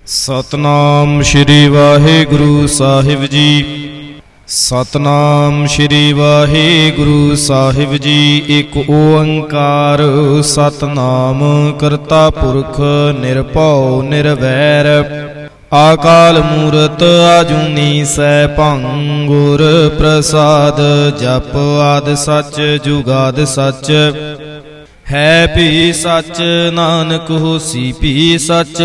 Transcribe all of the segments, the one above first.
सतनाम श्री वाहिगुरु साहिब जी। सतनाम श्री वाहिगुरु साहिब जी। एक ओंकार सतनाम करता पुरख निरभौ निरवैर। आकाल मूरत आजूनी सैभं गुर प्रसाद। जप आद सच जुगाद सच है भी सच। नानक होसी भी सच।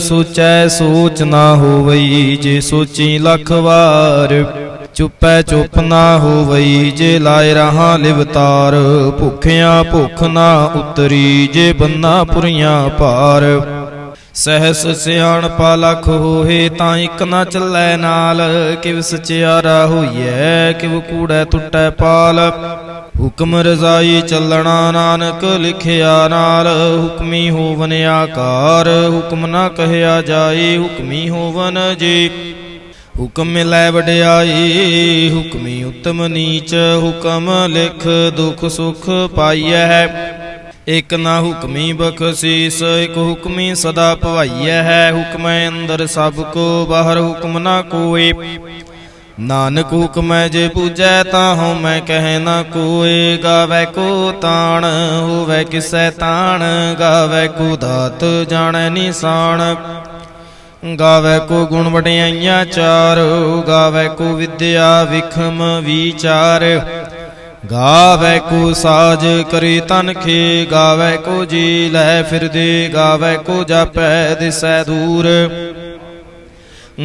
सोचै सोच ना होवई जे सोची लख वार। चुपै चुप ना होवई जे लाए रहा लिवतार। भुखिया भुख ना उतरी जे बन्ना पुरियां पार। सहस सियाणपा लख होए तां इक ना चलै नाल। किव सचियारा होइए किव कूड़ै टुटै पाल। हुक्म रजाई चलना नानक लिखिया नाल। हुक्मी होवन आकार हुक्म ना कहया जाए। हुक्मी होवन जी हुक्म मिलै वड्याई। हुक्मी उत्तम नीच हुक्म लिख दुख सुख पाइयै। एक ना हुक्मी बख्शीस एक हुक्मी सदा भवाइयै है। हुक्म अंदर सब को बाहर हुक्म ना कोई। नानक हुक्म जे पूजै ताहु मैं कह ना कोई। गावै को ताण होवै किसै ताण। गावै को दात जाणै निशान। गावै को गुण वड्याइयां चार। गावै को विद्या विखम विचार। गावै को साज करे तनखे। गावै को जी लै फिर दे। गावै को जापै दिसै दूर।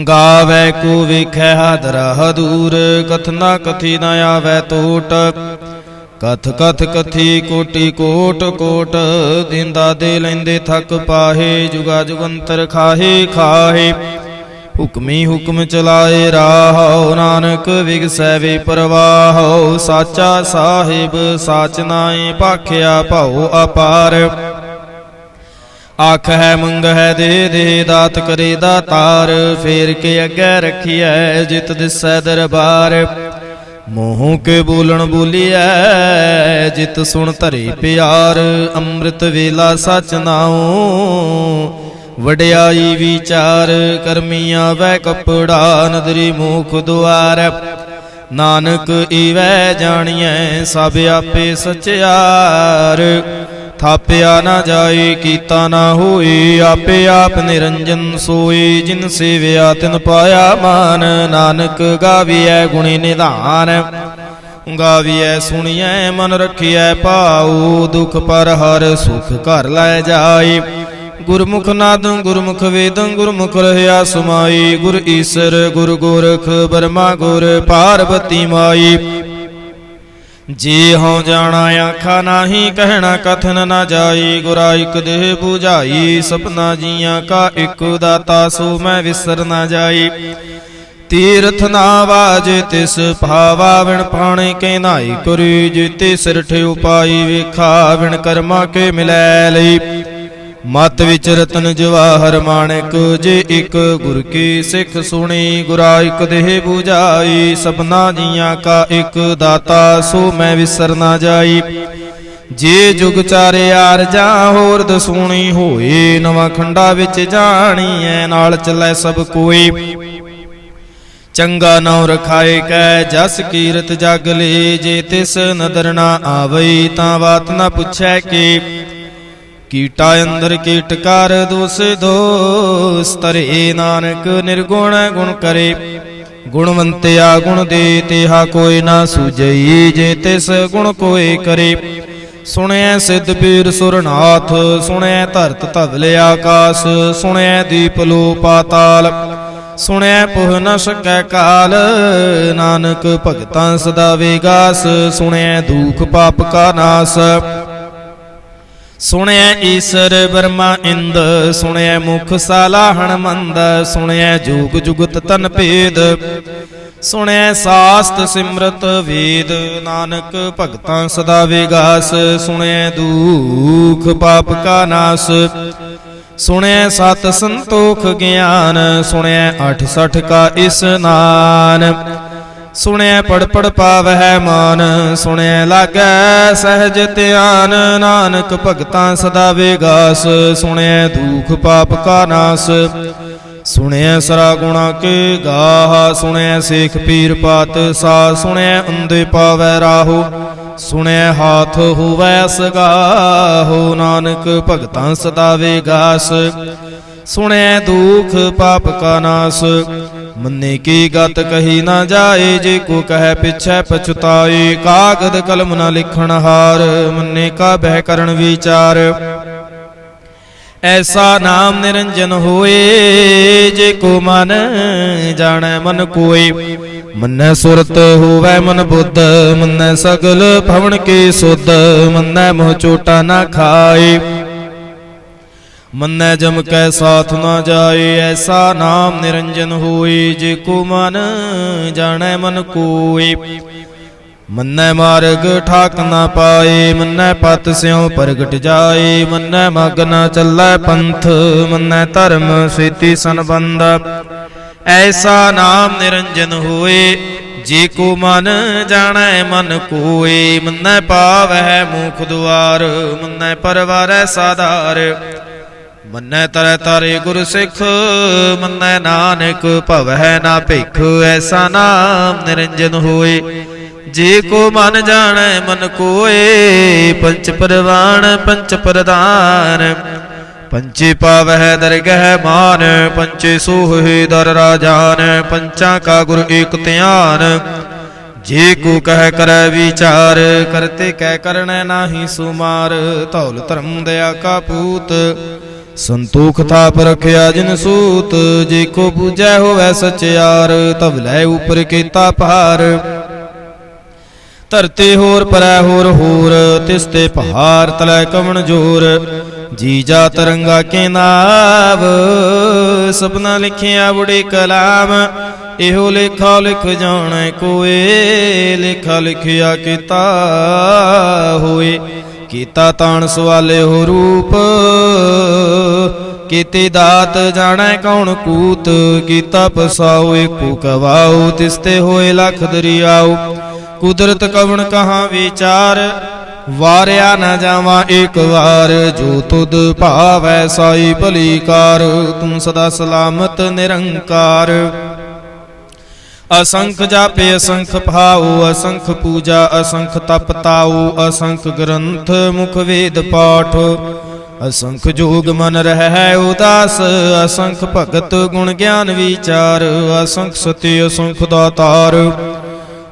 गावै को वेखै हादरा दूर। कथना कथी न आवै टोट। कथ कथ कथी कोटि कोट कोट। दिंदा दे लैंदे थक पाहे। जुगा जुगंतर खाहे खाहे। हुक्मी हुक्म चलाए राहो। नानक विगसै वे परवाहो। साचा साहिब साच नाए भाख्या भाओ अपार। आख है मंग है दे दे दात करे दातार। फेर के अगे रखिए जित दिसै दरबार। मोह के बोलन बोलिए जित सुन धरे प्यार। अमृत वेला सच नाओ वड्याई विचार। करमी आवै कपड़ा नदरी मुख द्वार। नानक इवै जानिए सब आपे सचियार। थाप्या ना जाए कीता ना होए। आपे आप निरंजन सोए। जिन सेव्या तिन पाया मान। नानक गाविए गुणी निधान। गाविए सुनिए मन रखिए पाओ। दुख पर हर सुख घर लै जाए। गुरमुख नाद गुरमुख वेद गुरमुख रहया समाई। गुर ईसर गुर गोरख बर्मा गुर पार्वती माई। जे हों जाना आखा नाही कहना कथन न जाई। गुरा इक देह बुझाई सपना जिया का एक दाता। सो मैं विसर न जाई। तीर्थ ना वाज तिस भावा। विण पाणी के नाई करी जिते सिर ठेउ पाई। वेखा विण कर्मा के मिलै लई। मत विच रतन जवाहर माणिक। जे एक गुर की सिख सुनी। गुरा इक देह बुझाई सबना जिया का एक दाता। सो मैं विसर ना जाई। जे जुग चारे आर जा होर दसूणी होए। नवा खंडा विच जाणीए नाल चलै सब कोई। चंगा नाउ रखाए कै जस कीरत जग ले। जे तिस नदर ना आवई तां बात ना पुछै के। कीटा अंदर कीटकार दोष दोष तरे। नानक निर्गुण गुण करे। गुणवंत्या गुण दे तेहा कोई ना सूझई। जे तिस गुण कोई करे। सुने सिद्ध पीर सुरनाथ। सुने धरत धवल आकाश। सुने दीप लो पाताल। सुने पुह न सकै काल। नानक भगतां सदा वेगास। सुने दुख पाप का नाश। सुने ईसर ब्रह्मा इंद। सुने मुख सालाहण मंद। सुने जुग जुगत तन भेद। सुने शास्त्र सिमरत वेद। नानक भगतां सदा वेगास। सुने दुख पाप का नाश। सुने सत संतोख ज्ञान। सुने 68 का स्नान। ਸੁਣਿਆ ਪੜ ਪੜ ਪਾਵਹਿ ਮਾਨ, ਸੁਣਿਆ ਲਾਗੈ ਸਹਿਜ ਧਿਆਨ। ਨਾਨਕ ਭਗਤਾਂ ਸਦਾ ਵਿਗਾਸ, ਸੁਣਿਆ ਦੁਖ ਪਾਪ ਕਾ ਨਾਸ। ਸੁਣਿਆ ਸਰਾ ਗੁਣਾ ਕੇ ਗਾਹ, ਸੁਣਿਆ ਸੇਖ ਪੀਰ ਪਾਤ ਸਾ। ਸੁਣਿਆ ਅੰਧੇ ਪਾਵੈ ਰਾਹੋ, ਸੁਣਿਆ ਹਾਥ ਹੋਵੈ ਸਗਾਹੋ। ਨਾਨਕ ਭਗਤਾਂ ਸਦਾ ਵਿਗਾਸ, ਸੁਣਿਆ ਦੁਖ ਪਾਪ ਕਾ ਨਾਸ। ਮੰਨੇ ਕੀ ਗਤ ਕਹੀ ਨਾ ਜਾਏ, ਜੇ ਕੋ ਕਹੈ ਪਿਛੈ ਪਛੁਤਾਏ। ਕਾਗਦ ਕਲਮ ਨਾ ਲਿਖਣ ਹਾਰ, ਮੰਨੇ ਕਾ ਬਹਿ ਕਰਨ ਵਿਚਾਰ। ਐਸਾ ਨਾਮ ਨਿਰੰਜਨ ਹੋਏ, ਜੇ ਕੋ ਮਨ ਜਾਣੈ ਮਨ ਕੋਏ। ਮੰਨੈ ਸੁਰਤ ਹੋਵੈ ਮਨ ਬੁੱਧ, ਮੰਨੈ ਸਗਲ ਭਵਨ ਕੀ ਸੁਧ। ਮੰਨੈ ਮੋਹ ਚੋਟਾ ਨਾ ਖਾਏ, ਮੰਨੈ ਜਮ ਕੈ ਸਾਥ ਨਾ ਜਾਏ। ਐਸਾ ਨਾਮ ਨਿਰੰਜਨ ਹੋਏ, ਜੇ ਕੋ ਮਨ ਜਾਣੈ ਮਨ ਕੋਏ। ਮੰਨੈ ਮਾਰਗ ਠਾਕ ਨਾ ਪਾਏ, ਮੰਨੈ ਪਤ ਸਿਉ ਪ੍ਰਗਟ ਜਾਏ। ਮੰਨੈ ਮਗ ਨਾ ਚੱਲੈ ਪੰਥ, ਮੰਨੈ ਧਰਮ ਸੇਤੀ ਸੰਬੰਧ। ਐਸਾ ਨਾਮ ਨਿਰੰਜਨ ਹੋਏ, ਜੇ ਕੋ ਮਨ ਜਾਣੈ ਮਨ ਕੋਏ। ਮੰਨੈ ਪਾਵਹਿ ਮੁਖ ਦੁਆਰ, ਮੰਨੈ ਪਰਵਾਰੈ ਸਾਧਾਰ। ਮੰਨੈ ਤਰੈ ਤਾਰੇ ਗੁਰ ਸਿੱਖ, ਮੰਨੈ ਨਾਨਕ ਭਵਹਿ ਨਾ ਭਿਖ। ਐਸਾ ਨਾਮ ਨਿਰੰਜਨ ਹੋਏ, ਜੇ ਕੋ ਮਨ ਜਾਣੈ ਮਨ ਕੋਏ। ਪੰਚ ਪਰਵਾਣ ਪੰਚ ਪ੍ਰਧਾਨ, ਪੰਚੇ ਪਾਵਹਿ ਦਰਗਹਿ ਮਾਨ। ਪੰਚੇ ਸੋਹਿ ਦਰ ਰਾਜਾਨ, ਪੰਚਾਂ ਕਾ ਗੁਰ ਏਕ ਧਿਆਨ। ਜੇ ਕੋ ਕਹਿ ਕਰੈ ਵਿਚਾਰ, ਕਰਤੇ ਕਹਿ ਕਰਣੈ ਨਾਹੀ ਸੁਮਾਰ। ਧੌਲ ਧਰਮ ਦਇਆ ਕਾ ਪੂਤ, ਸੰਤੋਖ ਥਾਪ ਰਖਿਆ ਜਿਨ ਸੂਤ। ਜੇ ਕੋ ਬੂਝੈ ਹੋਵੈ ਸਚਿਆਰ, ਤਬ ਲੈ ਉਪਰ ਕੀਤਾ ਭਾਰ। ਧਰਤੀ ਹੋਰ ਪਰੈ ਹੋਰ ਹੋਰ, ਤਿਸ ਤੇ ਪਹਾੜ ਤਲੈ ਕਵਣ ਜੋਰ। ਜੀ ਜਾ ਤਰੰਗਾ ਕੇ ਨਾਵ, ਸਪਨਾ ਲਿਖਿਆ ਬੁੜੇ ਕਲਾਮ। ਇਹੋ ਲੇਖਾ ਲਿਖ ਜਾਣੈ ਕੋਏ, ਲੇਖਾ ਲਿਖਿਆ ਕੀਤਾ ਹੋਏ। ਕੀਤਾ ਤਾਣ ਸਵਾਲੇ ਹੋ ਰੂਪ, ਕੀਤੇ ਦਾਤ ਜਾਣੈ ਕੌਣ ਕੂਤ। ਕੀਤਾ ਪਸਾਉ ਏਕੋ ਕਵਾਉ, ਤਿਸ ਤੇ ਹੋਏ ਲੱਖ ਦਰਿਆਉ। ਕੁਦਰਤ ਕਵਣ ਕਹਾਂ ਵਿਚਾਰ, ਵਾਰਿਆ ਨਾ ਜਾਵਾਂ ਏਕ ਵਾਰ। ਜੋ ਤੁਧ ਭਾਵੈ ਸਾਈ ਭਲੀ ਕਾਰ, ਤੂੰ ਸਦਾ ਸਲਾਮਤ ਨਿਰੰਕਾਰ। असंख जापे असंख भाव, असंख पूजा असंख तप ताऊ। असंख ग्रंथ मुख वेद पाठ, असंख जोग मन रहै उदास। असंख भगत गुण ज्ञान विचार, असंख सत्य असंख दातार।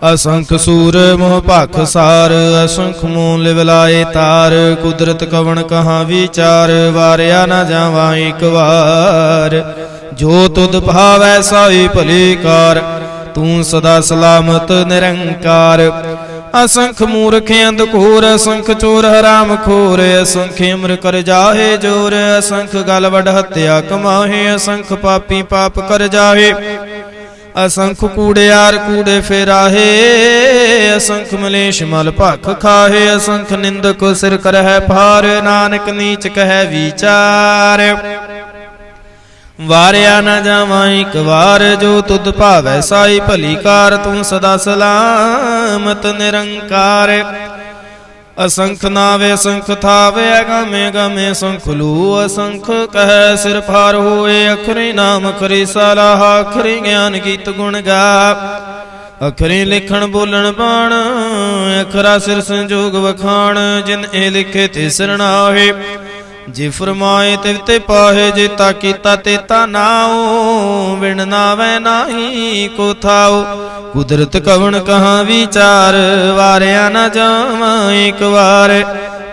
असंख सूर मोह भाख सार, असंख मोह लिवलाए तार। कुदरत कवण कहाँ विचार, वारिया न जावा एक वार। जो तुध भावै साई भली कार, तू सदा सलामत निरंकार। असंख मूर्ख अंधकोर, असंख चोर हराम खोर। असंख अमर कर जाहे जोर, असंख गल वड हत्या कमाहे। असंख पापी पाप कर जाहे, असंख कूड़ियार कूड़े फेराहे। असंख मलेश मल भख खाहे, असंख निंदक सिर करह भार। नानक नीच कह विचार, वारिया न जावा एक वार। जो तुध भावै साई भली कार, तू सदा सलामत निरंकार। असंख नावे असंख थावे, अगमे गमे असंख लू। असंख कह सिर फार होए, अखरी नाम अखरी सलाह। अखरी ज्ञान गीत गुण गा, अखरी लिखण बोलन बाण। अखरा सिर संजोग वखाण, जिन ए लिखे ते सरनाहे। जे फरमाए तिव ते पाहे, जेता कीता तेता नाओ। बिन नावै नाही को थाओ, कुदरत कवण कहाँ विचार। वारिया न जावा एक वार,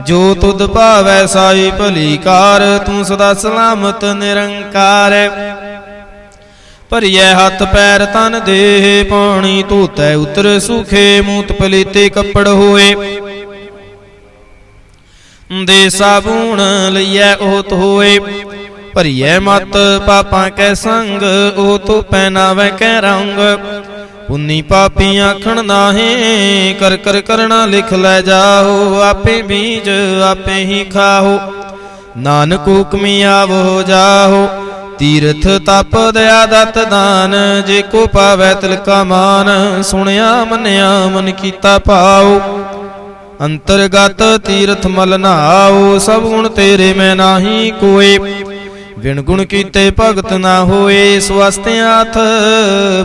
जो तुध भावै साई भली कार। तू सदा सलामत निरंकार। भरिए हथ पैर तन देह, पानी धोतै उतर सूखे। मूत पलीते कपड़ होए, दे साबून लइए ओत होए। भरिए मत पापा कै संग, ओ तो पहनावे कै रंग। पुन्नी पापी आखण नाहे, कर कर करना लिख लै जाओ। आपे बीज आपे ही खाओ, नानक हुक्मी आवो जाओ। ਤੀਰਥ ਤਪ ਦਇਆ ਦਤ ਦਾਨ, ਜੇ ਕੋ ਪਾਵੈ ਤਿਲ ਕਾ ਮਾਨ। ਸੁਣਿਆ ਮੰਨਿਆ ਮਨ ਕੀਤਾ ਭਾਉ, ਅੰਤਰਗਤ ਤੀਰਥ ਮਲ ਨਹਾਉ। ਸਭ ਗੁਣ ਤੇਰੇ ਮੈਂ ਨਾਹੀ ਕੋਏ, ਬਿਨ ਗੁਣ ਕੀਤੇ ਭਗਤ ਨਾ ਹੋਏ। ਸਵਸਤਿਆਥ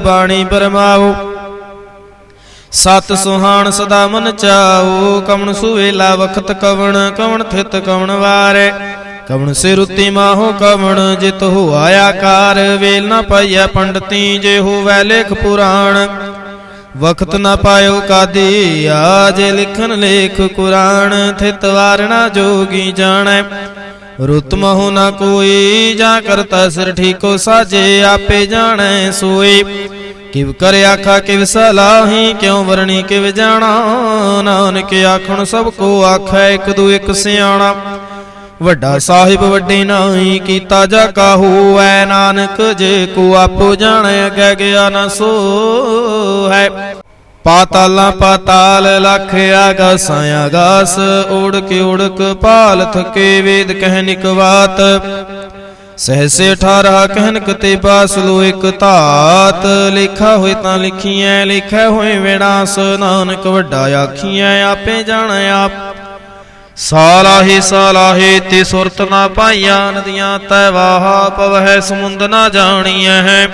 ਬਾਣੀ ਬਰਮਾਓ, ਸਤ ਸੁਹਾਣ ਸਦਾ ਮਨ ਚਾਓ। ਕਵਣ ਸੁਵੇਲਾ ਵਖਤ ਕਵਣ, ਕਵਣ ਥਿਤ ਕਵਣ ਵਾਰੈ। ਕਵਣ ਸੇ ਰੁੱਤੀ ਮਾਹੋ ਕਵਣ, ਜਿਤ ਹੋਆ ਆਕਾਰ। ਵੇਲ ਨਾ ਪਾਈਐ ਪੰਡਤੀ, ਜੇ ਹੋਵੈ ਲੇਖ ਪੁਰਾਣ। ਵਖਤ ਨਾ ਪਾਇਓ ਕਾਦੀ, ਆਜੇ ਲਿਖਨ ਲੇਖ ਕੁਰਾਨ। ਥਿਤ ਵਾਰਣਾ ਜੋਗੀ ਜਾਣੈ, ਰੁੱਤ ਮਹੁ ਨਾ ਕੋਈ। ਜਾਂ ਕਰਤਾ ਸਿਰ ਠੀਕੋ ਸਾਜੇ, ਆਪੇ ਜਾਣੈ ਸੋਈ। ਕਿਵ ਕਰ ਆਖਾ ਕਿਵ ਸਲਾਹੀ, ਕਿਉ ਵਰਣੀ ਕਿਵ ਜਾਣਾ। ਨਾਨਕ ਆਖਣ ਸਭ ਕੋ ਆਖੈ, ਇੱਕ ਦੂ ਇੱਕ ਸਿਆਣਾ। ਵੱਡਾ ਸਾਹਿਬ ਵੱਡੇ ਨਾਹੀ, ਕੀਤਾ ਜਾ ਕਾਹੂ ਐ। ਨਾਨਕ ਜੇ ਕੋ ਆਪੋ ਜਾਣੈ, ਅੱਗੇ ਗਿਆ ਨਾ ਸੋ ਹੈ। ਪਾਤਾਲਾਂ ਪਾਤਾਲ ਲੱਖ ਆਗਾਸਾਂ ਆਗਾਸ, ਓੜਕ ਓੜਕ ਭਾਲ ਥਕੇ। ਵੇਦ ਕਹਿਨਿਕ ਬਾਤ, ਸਹਸੇ 18 ਕਹਿਨਕ ਤੇ ਬਾਸ। ਲੋ ਇੱਕ ਧਾਤ, ਲਿਖਾ ਹੋਏ ਤਾਂ ਲਿਖੀਐ, ਲਿਖੈ ਹੋਏ ਵਿਨਾਸ਼। ਨਾਨਕ ਵੱਡਾ ਆਖੀਐ, ਆਪੇ ਜਾਣੈ ਆਪ। ਸਾਲਾਹੇ ਸਾਲਾਹੇ ਤੇ ਸੁਰਤ ਨਾ ਪਾਈਆਂ, ਨਦੀਆਂ ਤੈ ਵਾਹਾ ਪਵਹਿ। ਸਮੁੰਦ ਨਾ ਜਾਣੀਐ,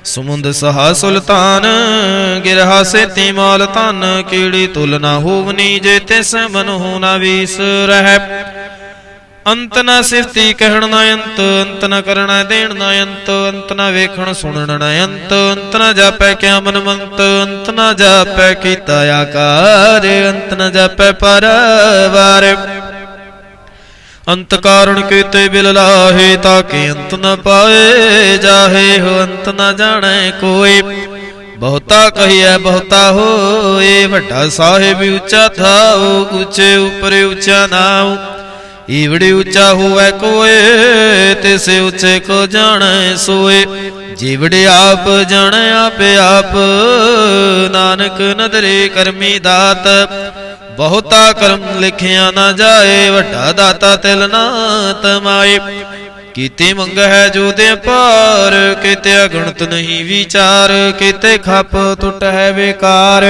ਸਮੁੰਦ ਸਹਾ ਸੁਲਤਾਨ। ਗਿਰਹਾ ਸੇਤੀ ਮਾਲ ਧਨ, ਕੀੜੀ ਤੁਲ ਨਾ ਹੋਵਨੀ। ਜੇ ਤਿਸ ਮਨ ਹੋ ਨਾ ਵੀਸ ਰਹਿ। ਅੰਤ ਨਾ ਸਿਫਤੀ ਕਹਿਣ ਨਾ ਅੰਤ, ਅੰਤ ਨਾ ਕਰਣਾ ਦੇਣ ਨਾ ਅੰਤ। ਅੰਤ ਨਾ ਵੇਖਣ ਸੁਣਨ ਨਾ ਅੰਤ, ਅੰਤ ਨਾ ਜਾਪੈ ਕਿਆ ਮਨ ਮੰਤ। ਅੰਤ ਨਾ ਜਾਪੈ ਕੀਤਾ ਆਕਾਰ, ਅੰਤ ਨਾ ਜਾਪੈ ਪਰਵਾਰ। ਅੰਤ ਕਾਰਣ ਕੀਤੇ ਬਿਲ ਲਾਹੇ, ਤਾਕੇ ਅੰਤ ਨ ਪਾਏ ਜਾਹੇ। ਹੋ ਅੰਤ ਨ ਜਾਣੈ ਕੋਈ, ਬਹੁਤਾ ਕਹੀਐ ਬਹੁਤਾ ਹੋਏ। ਵੱਡਾ ਸਾਹਿਬ ਉੱਚਾ ਥਾਉ, ਉੱਚੇ ਉਪਰ ਉੱਚਾ ਨਾਉ। ਈਵੜੀ ਉੱਚਾ ਹੋਵੈ ਕੋਏ, ਤਿਸੇ ਉੱਚੇ ਕੋ ਜਾਣੈ ਸੋਏ। ਜੀਵੜੇ ਆਪ ਜਾਣੈ ਆਪੇ ਆਪ, ਨਾਨਕ ਨਦਰੇ ਕਰਮੀ ਦਾਤ। ਬਹੁਤਾ ਕਰਮ ਲਿਖਿਆ ਨਾ ਜਾਏ, ਵੱਡਾ ਦਾਤਾ ਤਿਲ ਨਾ ਤਮਾਏ। ਕੀਤੇ ਮੰਗਹਿ ਜੋ ਦੇ ਪਾਰ, ਕੀਤੇ ਅਗਣਤ ਨਹੀਂ ਵਿਚਾਰ। ਕੀਤੇ ਖਪ ਟੁੱਟ ਹੈ ਬੇਕਾਰ,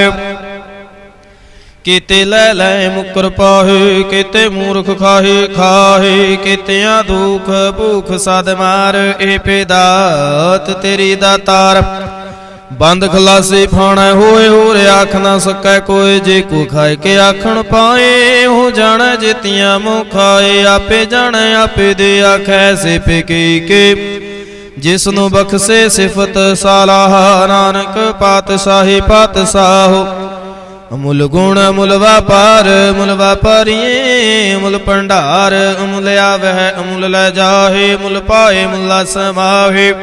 ਕੀਤੇ ਲੈ ਲੈ ਮੁਕਰ ਪਾਹੇ। ਕੀਤੇ ਮੂਰਖ ਖਾਹੇ ਖਾਹੇ, ਕੀਤਿਆਂ ਦੁਖ ਭੂਖ ਸਦ ਮਾਰ। ਇਹ ਪੇਦਾਤ ਤੇਰੀ ਦਾਤਾਰ, ਬੰਦ ਖਲਾਸੇ ਫਾਣੈ ਹੋਏ। ਹੋਰ ਆਖ ਨਾ ਸਕੈ ਕੋਈ, ਜੇ ਕੋ ਖਾਏ ਕੇ ਆਖਣ ਪਾਏ। ਹੋ ਜਾਣੈ ਜੇਤੀਆਂ ਮੋ ਖਾਏ, ਆਪੇ ਜਾਣੈ ਆਪੇ ਦੇ ਆਖੈ। ਸਿਫੇ ਕੀ ਕੇ ਜਿਸ ਨੂੰ ਬਖਸ਼ੇ ਸਿਫਤ ਸਾਲਾਹ। ਨਾਨਕ ਪਾਤਸ਼ਾਹੀ ਪਾਤਸ਼ਾਹੋ, ਅਮੁੱਲ ਗੁਣ ਅਮੁੱਲ ਵਾਪਾਰ। ਮੁੱਲ ਵਾਪਾਰੀਏ ਮੁੱਲ ਭੰਡਾਰ, ਅਮੁੱਲ ਆਵਹਿ ਅਮੁੱਲ ਲੈ ਜਾਹੇ। ਮੁੱਲ ਪਾਏ ਮੁੱਲਾ ਸਮਾਹੇ।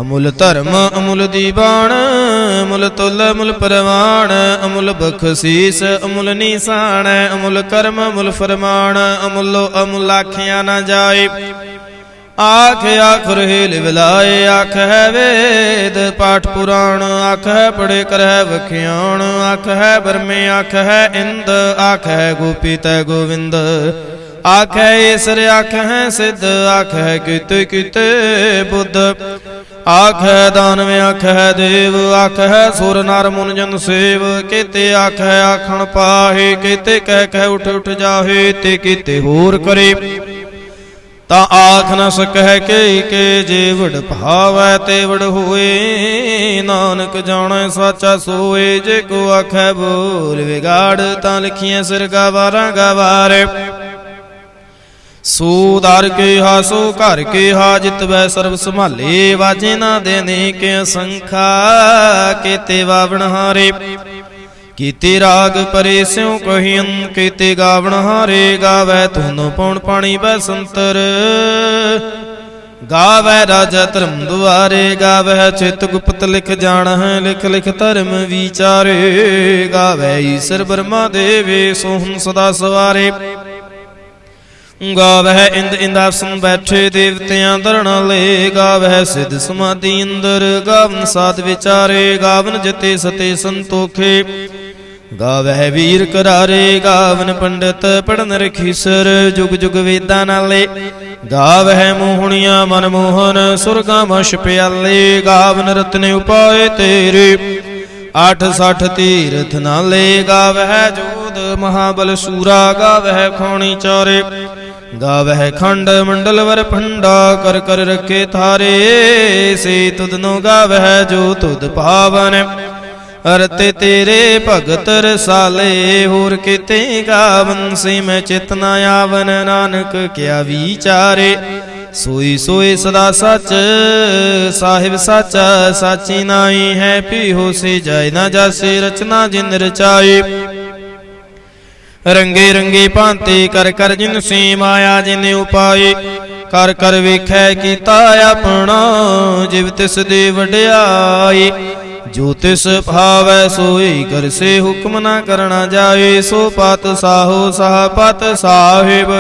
ਅਮੁੱਲ ਧਰਮ ਅਮੁੱਲ ਦੀਵਾਨ, ਅਮੁੱਲ ਤੁਲ ਅਮੁੱਲ ਪ੍ਰਵਾਨ। ਅਮੁੱਲ ਬਖਸ਼ੀਸ ਅਮੁੱਲ ਨੀਸਾਨ, ਅਮੁੱਲ ਕਰਮ ਅਮੁੱਲ ਫਰਮਾਨ। ਅਮੁੱਲੋ ਅਮੁੱਲ ਆਖਿਆ ਨਾ ਜਾਏ, ਆਖ ਆਖੁਰ ਹੇਲ ਵਿਲਾਏ। ਆਖ ਹੈ ਵੇਦ ਪਾਠ ਪੁਰਾਣ, ਆਖ ਹੈ ਪੜੇ ਕਰਹਿ ਵਖਿਆਣ। ਆਖ ਹੈ ਬਰਮੇ ਆਖ ਹੈ ਇੰਦ, ਆਖ ਹੈ ਗੋਪੀ ਤੈ ਗੋਵਿੰਦ। ਆਖ ਹੈ ਈਸਰ ਆਖ ਹੈ ਸਿੱਧ, ਆਖ ਹੈ ਕੀਤੇ ਕੀਤੇ ਬੁੱਧ। ਆਖ ਹੈ ਦਾਨਵ ਆਖ ਹੈ ਦੇਵ, ਆਖ ਹੈ ਸੁਰ ਨਰ ਮੁਨ ਜਨ ਸੇਵ। ਕੀਤੇ ਆਖ ਹੈ ਆਖਣ ਪਾਹੇ, ਕੀਤੇ ਕਹਿ ਕਹਿ ਉਠ ਉਠ ਜਾਹੇ। ਤੇ ਕੀਤੇ ਹੋਰ ਕਰੇ ਤਾਂ ਆਖ ਨ ਸਕਹਿ ਕੇ ਜੇ ਵਡ ਭਾਵੈ ਤੇ ਵਡ ਹੋਏ। ਨਾਨਕ ਜਾਣੈ ਸਾਚਾ ਸੋਏ, ਜੇ ਕੋ ਆਖੈ ਬੋਲ ਵਿਗਾੜ। ਤਾਂ ਲਿਖੀਐ ਸਿਰ ਗਵਾਰਾਂ ਗਵਾਰੇ। ਸੋ ਦਰ ਕੇ ਹਾ ਸੋ ਘਰ ਕੇ ਹਾ, ਜਿਤਵੈ ਸਰਬ ਸੰਭਾਲੇ। ਵਾਜੇ ਨਾ ਦੇਨੇ ਕਿ ਅਸੰਖਾ, ਕੀਤੇ ਵਾਵਣ ਹਾਰੇ। ਕੀਤੇ ਰਾਗ ਪਰੇ ਸਿਉ ਕਹੀਨ, ਕੀਤੇ ਗਾਵਣ ਹਾਰੇ। ਗਾਵੈ ਧੁਨ ਪਉਣ ਪਾਣੀ ਬਸੰਤਰ, ਗਾਵੈ ਰਾਜਾ ਧਰਮ ਦੁਆਰੇ। ਗਾਵੈ ਚਿਤ ਗੁਪਤ ਲਿਖ ਜਾਣਹਿ, ਲਿਖ ਲਿਖ ਧਰਮ ਵਿਚਾਰੇ। ਗਾਵੈ ਈਸਰ ਬਰਮਾ ਦੇਵੇ, ਸੋਹਣ ਸਦਾ ਸਵਾਰੇ। ਗਾਵਹਿ ਇੰਦ ਇੰਦਾਸਨ ਬੈਠੇ, ਦੇਵਤਿਆਂ ਧਰਣਾ ਲੈ। ਗਾਵਹਿ ਸਿੱਧ ਸਮਾਧੀ ਅੰਦਰ, ਗਾਵਨ ਸਾਧ ਵਿਚਾਰੇ। ਗਾਵਨ ਜਤੇ ਸਤੇ ਸੰਤੋਖੇ, ਗਾਵਹਿ ਵੀਰ ਕਰਾਰੇ। ਗਾਵਨ ਪੰਡਤ ਪੜਨ ਰਖੀਸਰ, ਜੁਗ ਜੁਗ ਵੇਦਾਂ ਨਾਲੇ। ਗਾਵਹਿ ਮੋਹਣੀਆਂ ਮਨਮੋਹਨ ਸੁਰਗਾਮਸ਼ ਪਿਆਲੇ। ਗਾਵਨ ਰਤਨ ਉਪਾਏ ਤੇਰੇ 68 ਤੀਰਥ ਨਾਲੇ। ਗਾਵਹਿ ਜੋਧ ਮਹਾਬਲ ਸੂਰਾ ਗਾਵਹਿ ਖੋਣੀ ਚਾਰੇ। ਗਾਵਹਿ ਖੰਡ ਮੰਡਲ ਵਰ ਭੰਡਾ ਕਰ ਕਰ ਰਖੇ ਥਾਰੇ। ਸੇ ਤੁਧਨੋ ਗਾਵਹਿ ਜੋ ਤੁਧ ਭਾਵਨ ਅਰਤੇ ਤੇਰੇ ਭਗਤ ਰਸਾਲੇ। ਹੋਰ ਕਿਤੇ ਗਾਵਨ ਸੇ ਮੈਂ ਚਿਤ ਨ ਆਵਨ ਨਾਨਕ ਕਿਆ ਵਿਚਾਰੇ। ਸੋਈ ਸੋਈ ਸਦਾ ਸੱਚ ਸਾਹਿਬ ਸਾਚਾ ਸਾਚੀ ਨਾਈ ਹੈ। ਪੀਹੋ ਸੇ ਜਾਇ ਨਾ ਜਾਸੇ ਰਚਨਾ ਜਿਨ ਰਚਾਏ। ਰੰਗੇ ਰੰਗੇ ਭਾਂਤੇ ਕਰ ਕਰ ਜਿਨ ਸੇ ਮਾਇਆ ਜਿਨ ਉਪਾਏ। ਕਰ ਕਰ ਵੇਖੈ ਕੀਤਾ ਆਪਣਾ ਜਿਵ ਤਿਸ ਦੇ ਵਡਿਆਈ। ਜੋ ਤਿਸ ਭਾਵੈ ਸੋਈ ਕਰਸੇ ਹੁਕਮ ਨਾ ਕਰਨਾ ਜਾਏ। ਸੋ ਪਤ ਸਾਹੋ ਸਾਹ ਪਤ ਸਾਹਿਬ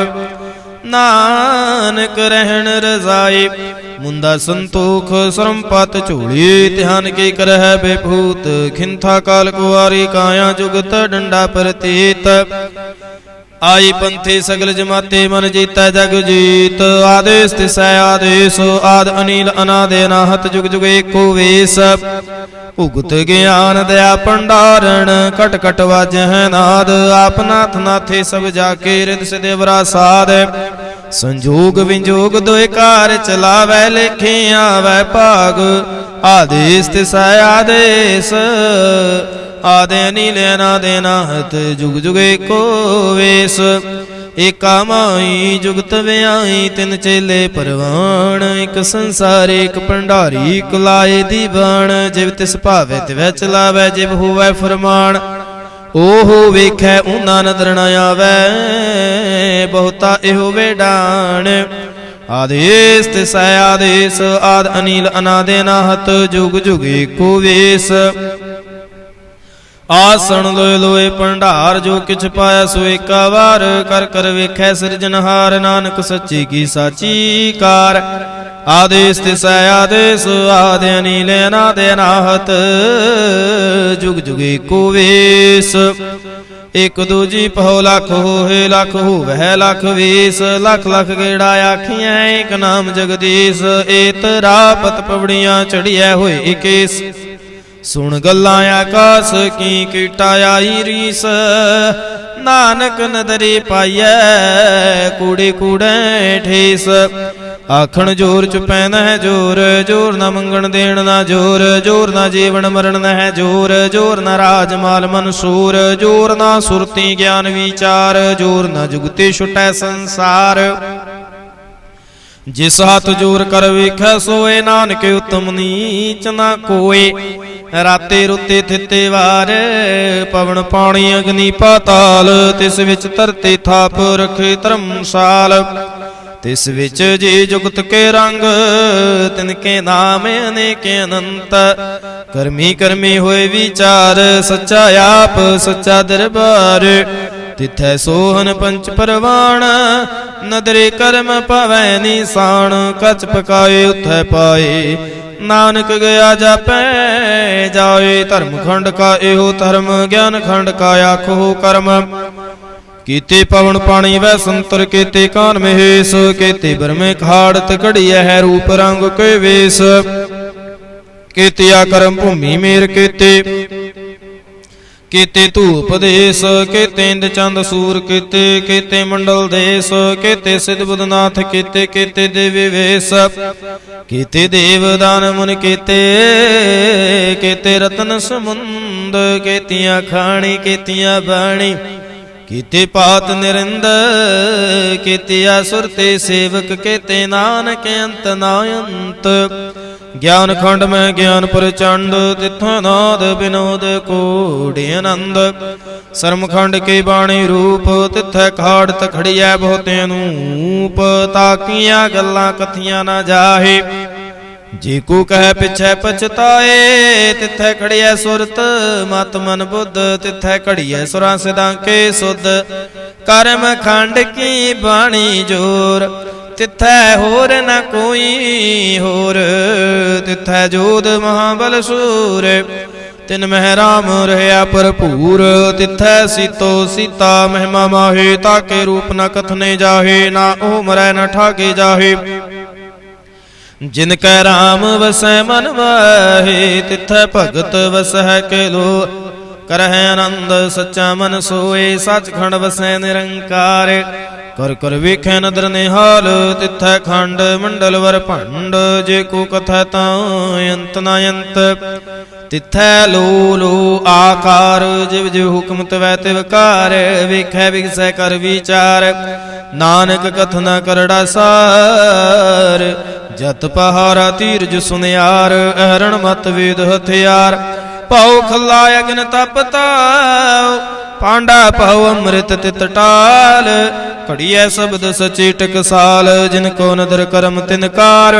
ਨਾਨਕ ਰਹਿਣ ਰਜ਼ਾਏ। ਮੁੰਦਾ ਸੰਤੋਖ ਸਰਮਪਤ ਝੋਲੀ ਧਿਆਨ ਕੇ ਕਰਹਿ ਬੇਭੂਤ। ਖਿੰਥਾ ਕਾਲ ਕੁਆਰੀ ਕਾਇਆ ਜੁਗਤ ਡੰਡਾ ਪ੍ਰਤੀਤ। ਆਈ ਪੰਥੇ ਸਗਲ ਜਮਾਤੇ ਮਨ ਜੀਤੈ ਜਗ ਜੀਤ। ਆਦੇਸ ਤਿਸੈ ਆਦੇਸ ਆਦ ਅਨੀਲ ਅਨਾਦਿ ਅਨਾਹਤ ਜੁਗ ਜੁਗ ਏਕੋ ਵੇਸ। ਭੁਗਤ ਗਿਆਨ ਦਇਆ ਭੰਡਾਰਣ ਕਟ ਕਟ ਵਾਜਹਿ ਨਾਦ। ਆਪ ਨਾਥ ਨਾਥੇ ਸਭ ਜਾ ਕੇ ਰਿਦ ਸਿਦੇਵਰਾ ਸਾਧ। ਸੰਜੋਗ ਵਿਜੋਗ ਦੋਇ ਕਾਰ ਚਲਾਵੈ ਲੇਖੇ ਆਵੈ ਭਾਗ। ਆਦੇਸ ਤਿਸੈ ਆਦੇਸ ਆਦਿ ਅਨੀਲ ਅਨਾਦਿ ਅਨਾਹਤ ਜੁਗ ਜੁਗ ਏਕੋ ਵੇਸ। ਏਕਾ ਮਾਈ ਜੁਗਤ ਵਿਆਈ ਤਿਨ ਚੇਲੇ ਪਰਵਾਣ। ਇਕ ਸੰਸਾਰ ਇਕ ਭੰਡਾਰੀ ਇਕ ਲਾਏ ਦੀਵਾਨ। ਜਿਵ ਤਿਸ ਭਾਵੈ ਤਿਵੈ ਚਲਾਵੈ ਜਿਵ ਹੋਵੈ ਫਰਮਾਨ। ਓਹੋ ਵੇਖੈ ਊਨਾ ਨਦਰ ਨ ਆਵੈ ਬਹੁਤਾ ਇਹੋ ਵੇਡਾਣ। ਆਦੇਸ ਤਿਸੈ ਆਦੇਸ ਆਦ ਅਨੀਲ ਅਨਾਦਿ ਅਨਾਹਤ ਜੁਗ ਜੁਗ ਏਕੋ ਵੇਸ। ਆਸਣ ਲੋਏ ਲੋਏ ਭੰਡਾਰ ਜੋ ਕਿਛ ਪਾਇਆ ਸੋ ਏਕਾ ਵਾਰ। ਕਰ ਕਰ ਵੇਖੈ ਸਿਰਜਨਹਾਰ ਨਾਨਕ ਸੱਚੀ ਕੀ ਸਾਚੀ ਕਾਰ। ਆਦੇਸ ਤਿਸੈ ਆਦੇਸ ਆਦਿ ਅਨੀਲ ਅਨਾਦਿ ਅਨਾਹਤ ਜੁਗ ਜੁਗ ਏਕੋ ਵੇਸ। ਇਕ ਦੂਜੀ ਪਹੁ ਲਖ ਹੋਏ ਲਖ ਹੋਵੈ ਲਖ ਵੇਸ। ਲਖ ਲਖ ਗੇੜਾ ਆਖੀਐ ਇਕ ਨਾਮ ਜਗਦੀਸ਼। ਏਤ ਰਾਪਤ ਪਵੜੀਆਂ ਚੜੀਐ ਹੋਏ ਇਕੇਸ। ਸੁਣ ਗੱਲਾਂ ਆਕਾਸ ਕੀ ਕੀਟਾ ਆਈ ਰੀਸ। ਨਾਨਕ ਨਦਰੇ ਪਾਈਐ ਕੂੜੇ ਕੂੜੇ ਠੇਸ। ਆਖਣ ਜੋਰ ਚੁਪੈ ਨਹਿ ਜੋਰ ਜੋਰ ਨਾ ਮੰਗਣ ਦੇਣ ਨਾ ਜੋਰ। ਜੋਰ ਨਾ ਜੀਵਨ ਮਰਨ ਨਹਿ ਜੋਰ ਜੋਰ ਨਾ ਰਾਜ ਮਾਲ ਮਨਸੂਰ। ਜੋਰ ਨਾ ਸੁਰਤੀ ਗਿਆਨ ਵਿਚਾਰ ਜੋਰ ਨਾ ਜੁਗਤੀ ਛੁਟੈ ਸੰਸਾਰ। ਜਿਸ ਹੱਥ ਜੋਰ ਕਰ ਵੇਖੈ ਸੋਏ ਨਾਨਕ ਉਤਮ ਨੀਚ ਨਾ ਕੋਏ। ਰਾਤੇ ਰੁੱਤੇ ਥਿੱਤੇ ਵਾਰ ਪਵਨ ਪਾਣੀ ਅਗਨੀ ਪਾਤਾਲ। ਤਿਸ ਵਿੱਚ ਧਰਤੀ ਥਾਪ ਰਖੇ ਧਰਮਸਾਲ। ਤਿਸ ਵਿੱਚ ਜੀ ਜੁਗਤ ਕੇ ਰੰਗ ਤਿਨ ਕੇ ਨਾਮ ਅਨੇਕ ਅਨੰਤ। ਕਰਮੀ ਕਰਮੀ ਹੋਏ ਵਿਚਾਰ ਸੱਚਾ ਆਪ ਸੱਚਾ ਦਰਬਾਰ। ਤਿਥੈ ਸੋਹਨ ਪੰਚ ਪਰਵਾਣ ਨਦਰੇ ਕਰਮ ਪਵੈ ਨਿਸ਼ਾਨ। ਕਛ ਪਕਾਏ ਉਥੈ ਪਾਏ ਨਾਨਕ ਗਿਆ ਜਾਪੈ ਜਾਏ। ਧਰਮ ਖੰਡ ਕਾ ਇਹੋ ਧਰਮ ਗਿਆਨ ਖੰਡ ਕਾ ਆਖੋ ਕਰਮ। ਕੀਤੇ ਪਵਨ ਪਾਣੀ ਵੈ ਸੰਤਰ ਕੀਤੇ ਕਾਨ ਮਹੇਸ਼। ਕੀਤੇ ਬਰਮੇ ਖਾੜਤ ਘੜੀਐ ਹੈ ਰੂਪ ਰੰਗ ਕੇ ਵੇਸ। ਕੀਤਿਆ ਕਰਮ ਭੂਮੀ ਮੇਰ ਕੀਤੇ ਕੀਤੇ ਧੂਪ ਦੇਸ। ਕੀਤੇ ਇੰਦ ਚੰਦ ਸੂਰ ਕੀਤੇ ਕੀਤੇ ਮੰਡਲ ਦੇਸ। ਕੀਤੇ ਸਿਧ ਬੁੱਧਨਾਥ ਕੀਤੇ ਕੀਤੇ ਦੇਵੀ ਵੇਸ। ਕੀਤੇ ਦੇਵ ਦਾਨ ਮੁਨ ਕੀਤੇ ਕੀਤੇ ਰਤਨ ਸਮੁੰਦ। ਕੀਤੀਆਂ ਖਾਣੀ ਕੀਤੀਆਂ ਬਾਣੀ ਕੀਤੇ ਪਾਤ ਨਿਰਿੰਦ। ਕੀਤਿਆ ਸੁਰਤੇ ਸੇਵਕ ਕੀਤੇ ਨਾਨਕ ਅੰਤ ਨਾ ਅੰਤ। ਗਿਆਨ ਖੰਡ ਮੈਂ ਗਿਆਨ ਪ੍ਰਚੰਡ ਤਿੱਥੋਂ ਨਾਦ ਬਿਨੋਦ ਕੋੜਿ ਆਨੰਦ। ਸਰਮ ਖੰਡ ਕੇ ਬਾਣੀ ਰੂਪ ਤਿੱਥੈ ਖਾੜਤ ਖੜੀਐ ਬਹੁਤੇ ਅਨੂਪ। ਤਾਕੀਆਂ ਗੱਲਾਂ ਕਥੀਆਂ ਨਾ ਜਾਹੇ ਜੇ ਕੋ ਕਹਿ ਪਿਛੈ ਪਛਤਾਏ। ਤਿੱਥੈ ਖੜੀਐ ਸੁਰਤ ਮਤ ਮਨ ਬੁੱਧ। ਤਿੱਥੈ ਘੜੀਐ ਸੁਰਾਂ ਸਿਦਾਂ ਕੇ ਸੁਧ। ਕਰਮ ਖੰਡ ਕੀ ਬਾਣੀ ਜੋਰ ਤਿੱਥੈ ਹੋਰ ਨ ਕੋਈ ਹੋਰ। ਤਿੱਥੈ ਜੋਧ ਮਹਾਬਲ ਸੂਰ ਤਿਨ ਮਹਿ ਰਾਮ ਰਹਿਆ ਭਰਪੂਰ। ਤਿਥੈ ਸੀਤੋ ਸੀਤਾ ਮਹਿਮਾ ਮਾਹੇ। ਤਾਕੇ ਰੂਪ ਨ ਕਥਨੇ ਜਾਹੇ। ਨਾ ਉਹ ਮਰੈ ਨ ਠਾਗੇ ਜਾਹੇ। ਜਿਨ ਕੈ ਰਾਮ ਵਸੈ ਮਨ ਮਾਹੇ। ਤਿਥੈ ਭਗਤ ਵਸੈ ਕੇ ਲੋ। ਕਰਹਿ ਆਨੰਦ ਸੱਚਾ ਮਨ ਸੋਏ। ਸੱਚਖੰਡ ਵਸੈ ਨਿਰੰਕਾਰ। ਕਰ ਕਰ ਵੇਖੈ ਨਦਰ ਨਿਹਾਲ। ਤਿਥੈ ਖੰਡ ਮੰਡਲ ਵਰ ਭੰਡ। ਜੇ ਕੋ ਕਥੈ ਤਾਂ ਅੰਤ ਨ ਅੰਤ। ਤਿਥੈ ਲੋ ਲੋ ਆਕਾਰ। ਜਿਵ ਜਿਵ ਹੁਕਮ ਤਵੈ ਤਿਵ ਕਾਰ। ਵੇਖੈ ਵਿਗਸੈ ਕਰ ਵਿਚਾਰ। ਨਾਨਕ ਕਥਨਾ ਕਰੜਾ ਸਾਰ। ਜਤ ਪਹਾਰਾ ਧੀਰਜ ਸੁਨਿਆਰ। ਅਹਰਣ ਮਤ ਵੇਦ ਹਥਿਆਰ। ਭਉ ਖੱਲਾ ਅਗਨ ਤਪ ਤਾਉ। ਪਾਂਡਾ ਭਉ ਅੰਮ੍ਰਿਤ ਤਿਤ ਟਾਲ। ਘੜੀਐ ਸ਼ਬਦ ਸਚੀ ਟਕਸਾਲ। ਜਿਨ ਕੋ ਨਦਰ ਕਰਮ ਤਿਨ ਕਾਰ।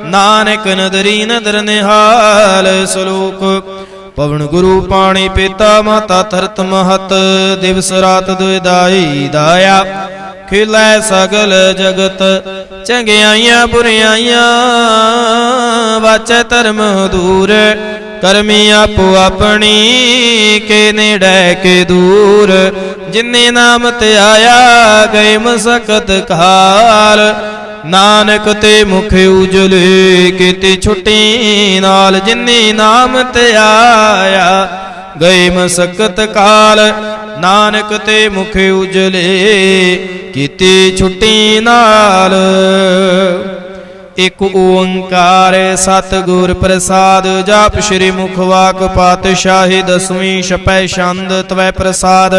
ਨਾਨਕ ਨਦਰੀ ਨਦਰ ਨਿਹਾਲ। ਸਲੋਕ ਪਵਨ ਗੁਰੂ ਪਾਣੀ ਪਿਤਾ ਮਾਤਾ ਧਰਤ ਮਹਤ। ਦਿਵਸ ਰਾਤ ਦੁਇਦਾਈ ਦਾਇਆ। ਖਿਲੈ ਸਗਲ ਜਗਤ ਚੰਗਿਆਈਆਂ ਬੁਰਿਆਈਆਂ। ਵਾਚੈ ਧਰਮ ਦੂਰ। ਕਰਮੀ ਆਪੋ ਆਪਣੀ ਕੇ ਨੇੜੇ ਕੇ ਦੂਰ। ਜਿਨੇ ਨਾਮ ਤੇ ਆਇਆ ਗਏ ਮਸਕਤ ਕਾਲ। ਨਾਨਕ ਤੇ ਮੁਖ ਉਜਲੇ ਕੀਤੀ ਛੁੱਟੀ ਨਾਲ। ਜਿਨੇ ਨਾਮ ਤੇ ਆਇਆ ਗਏ ਮਸਕਤ ਕਾਲ। ਨਾਨਕ ਤੇ ਮੁਖ ਉਜਲੇ ਕੀਤੀ ਛੁੱਟੀ ਨਾਲ। ਇਕ ਓੰਕਾਰ ਸਤਿਗੁਰ ਪ੍ਰਸਾਦ। ਜਾਪ ਸ਼੍ਰੀ ਮੁਖ ਵਾਕ ਪਾਤਸ਼ਾਹੀ। ਦਸਵੀਂ ਛਪੈ ਛੰਦ ਤਵੈ ਪ੍ਰਸਾਦ।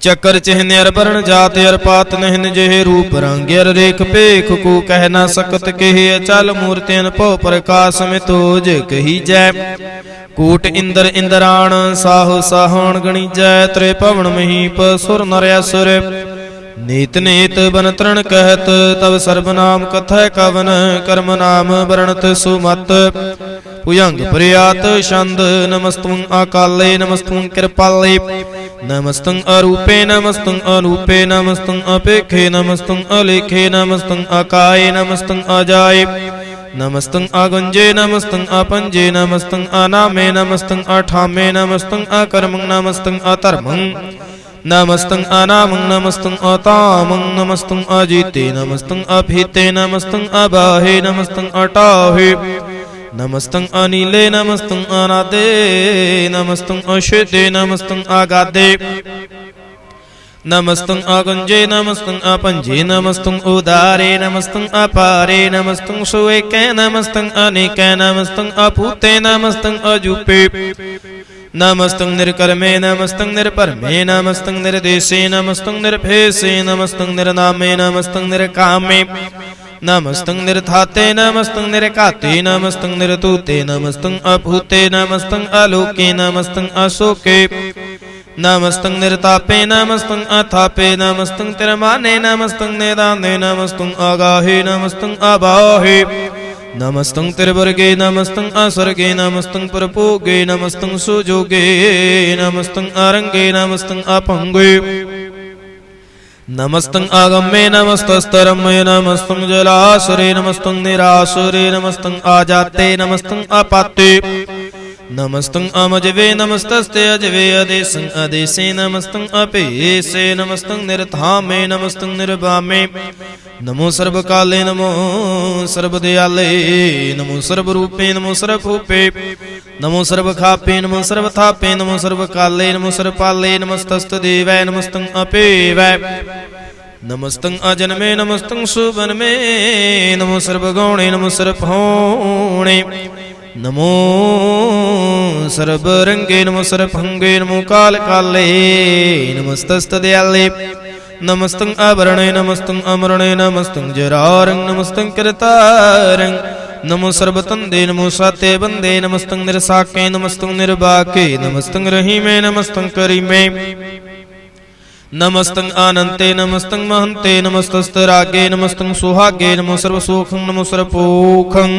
ਚੱਕਰ ਚਿਹਨ ਅਰ ਬਰਨ ਜਾਤ ਅਰ ਪਾਤ ਨਹਿਨ। ਜਿਹੇ ਰੂਪ ਰੰਗ ਅਰ ਰੇਖ ਭੇਖ ਕੋ ਕਹਿ ਨਾ ਸਕਤ ਕਹੇ। ਅਚਲ ਮੂਰਤਿ ਅਨਭਉ ਪ੍ਰਕਾਸ਼ ਮਿਤੋਜ ਕਹੀ ਜੈ। ਕੋਟ ਇੰਦਰ ਇੰਦਰਾਣ ਸਾਹੋ ਸਾਹਣ ਗਣੀਜੈ। ਤ੍ਰੇ ਭਵਨ ਮਹੀਪ ਸੁਰ ਨਰ ਅਸੁਰ। ਨੀਤ ਨੀਤ ਬਨ ਤ੍ਰਣ ਕਹਿਤ ਤਵ ਸਰਬ ਨਾਮ ਕਥੈ ਕਵਨ। ਕਰਮ ਨਾਮ ਵਰਣਤ ਸੁਮਤ। ਭੁਜੰਗ ਪ੍ਰਿਆਤ ਛੰਦ। ਨਮਸਤੰ ਅਕਾਲੇ ਨਮਸਤੰ ਕਿਰਪਾਲੇ। ਨਮਸਤੰ ਅਰੂਪੇ ਨਮਸਤੰ ਅਨੂਪੇ। ਨਮਸਤੰ ਅਪੇਖੇ ਨਮਸਤੰ ਅਲੇਖੇ। ਨਮਸਤੰ ਅਕਾਏ ਨਮਸਤੰ ਅਜਾਏ। ਨਮਸਤੰ ਅਗੁੰਜੇ ਨਮਸਤੰ ਆਪੰਜੇ। ਨਮਸਤੰ ਅਨਾਮੇ ਨਮਸਤੰ ਅਠਾਮੇ। ਨਮਸਤੰ ਅਕਰਮੰ ਨਮਸਤੰ ਅਧਰਮੰ। ਨਮਸਤੰ ਅਨਾਮੰ ਨਮਸਤੰ ਅਤਾਮੰ। ਨਮਸਤੰ ਅਜੀਤੇ ਨਮਸਤੰ ਅਭੀਤੇ। ਨਮਸਤੰ ਅਬਾਹੇ ਨਮਸਤੰ ਅਟਾਹੇ। ਨਮਸਤੰ ਅਨੀਲੇ ਨਮਸਤੰ ਅਨਾਦੇ। ਨਮਸਤੰ ਅਸ਼ੁਦੇ ਨਮਸਤੰ ਆਗਾਦੇ। ਨਮਸਤੰ ਅਗੁੰਜੇ ਨਮਸਤੰ ਆਪੰਜੇ। ਨਮਸਤੰ ਉਦਾਰੇ ਨਮਸਤੰ ਅਪਾਰੇ। ਨਮਸਤੰ ਸੁਏਕੈ ਨਮਸਤੰ ਅਨੇਕੈ। ਨਮਸਤੰ ਅਭੂਤੇ ਨਮਸਤੰ ਅਜੂਪੇ। ਨਮਸਤੰ ਨਿਰਕਰਮੇ ਨਮਸਤੰ ਨਿਰਭਰਮੇ। ਨਮਸਤੰ ਨਿਰਦੇਸ਼ੇ ਨਮਸਤੰ ਨਿਰਭੇਸੇ। ਨਮਸਤੰ ਨਿਰਨਾਮੇ ਨਮਸਤੰ ਨਿਰਕਾਮੇ। ਨਮਸਤੰ ਨਿਰਥਾਤੇ ਨਮਸਤੰ ਨਿਰਘਾਤੇ। ਨਮਸਤੰ ਨਿਰਤੂਤੇ ਨਮਸਤੰ ਅਭੂਤੇ। ਨਮਸਤੰ ਅਲੋਕੇ ਨਮਸਤੰ ਅਸ਼ੋਕੇ। ਨਮਸਤੰ ਨਿਰਤਾਪੇ ਨਮਸਤੰ ਅਥਾਪੇ। ਨਮਸਤੰ ਤਿਰਮਾਨੇ ਨਮਸਤੰ ਨਿਦਾਨੇ। ਨਮਸਤੰ ਆਗਾਹੇ ਨਮਸਤੰ ਅਬਾਹੇ। ਨਮਸਤੰ ਤਿਰਵਰਗੇ ਨਮਸਤੰ ਅਸਰਗੇ। ਨਮਸਤੰ ਪਰਭੋਗੇ ਨਮਸਤੰ ਸੁਜੋਗੇ। ਨਮਸਤੰ ਅਰੰਗੇ ਨਮਸਤੰ ਅਪੰਗੇ। ਨਮਸਤੰ ਆਗਮੇ ਨਮਸਤਸਤਰਮੇ। ਨਮਸਤੰ ਜਲਾਸਰੇ ਨਮਸਤੰ ਨਿਰਾਸਰੇ। ਨਮਸਤੰ ਆਜਾਤੇ ਨਮਸਤੰ ਅਪਾਤੇ। ਨਮਸਤੰ ਅਮਜਵੇ ਨਮਸਤਸਤੇ ਅਜਵੇ। ਅਦੇਸੰ ਅਦੇਸੇ ਨਮਸਤੰ ਅਭੇਸੇ। ਨਮਸਤੰ ਨਿਰਥਾਮੇ ਨਮਸਤੰ ਨਿਰਭਾਮੇ। ਨਮੋ ਸਰਬ ਕਾਲੇ ਨਮੋ ਸਰਬ ਦਿਆਲੇ। ਨਮੋ ਸਰਬ ਰੂਪੇ ਨਮੋ ਸਰਬ ਭੂਪੇ। ਨਮੋ ਸਰਬ ਖਾਪੇ ਨਮੋ ਸਰਬ ਥਾਪੇ। ਨਮੋ ਸਰਬ ਕਾਲੇ ਨਮੋ ਸਰਬ ਪਾਲੇ। ਨਮਸਤਸਤ ਦੇਵੈ ਨਮਸਤੰ ਅਪੇਵੈ। ਨਮਸਤੰ ਅਜਨਮੇ ਨਮਸਤੰ ਸੁਬਨਮੇ। ਨਮੋ ਸਰਬ ਗੌਣੇ ਨਮੋ ਸਰਬ ਹੋਣੇ। ਨਮੋ ਸਰਬ ਰੰਗੇ ਨਮੋ ਸਰਬ ਭੰਗੇ। ਨਮੋ ਕਾਲ ਕਾਲੇ ਨਮਸਤਸਤ ਦਿਆਲੇ। ਨਮਸਤੰ ਆਵਰਣੇ ਨਮਸਤੰ ਅਮਰਣੇ। ਨਮਸਤੰ ਜਰਾਰੰ ਨਮਸਤੰ ਕਿਰਤਾਰੰ। ਨਮੋ ਸਰਬ ਤੰਦੇ ਨਮੋ ਸਾਤੇ ਬੰਦੇ। ਨਮਸਤੰ ਨਿਰਸਾਕੇ ਨਮਸਤੰ ਨਿਰਬਾਕੇ। ਨਮਸਤੰ ਰਹੀਮੇ ਨਮਸਤੰ ਕਰੀਮੇ। ਨਮਸਤੰ ਆਨੰਤੇ ਨਮਸਤੰ ਮਹੰਤੇ। ਨਮਸਤਸਤ ਰਾਗੇ ਨਮਸਤੰ ਸੁਹਾਗੇ। ਨਮੋ ਸਰਬ ਸੋਖੰ ਨਮੋ ਸਰਬ ਪੋਖੰ।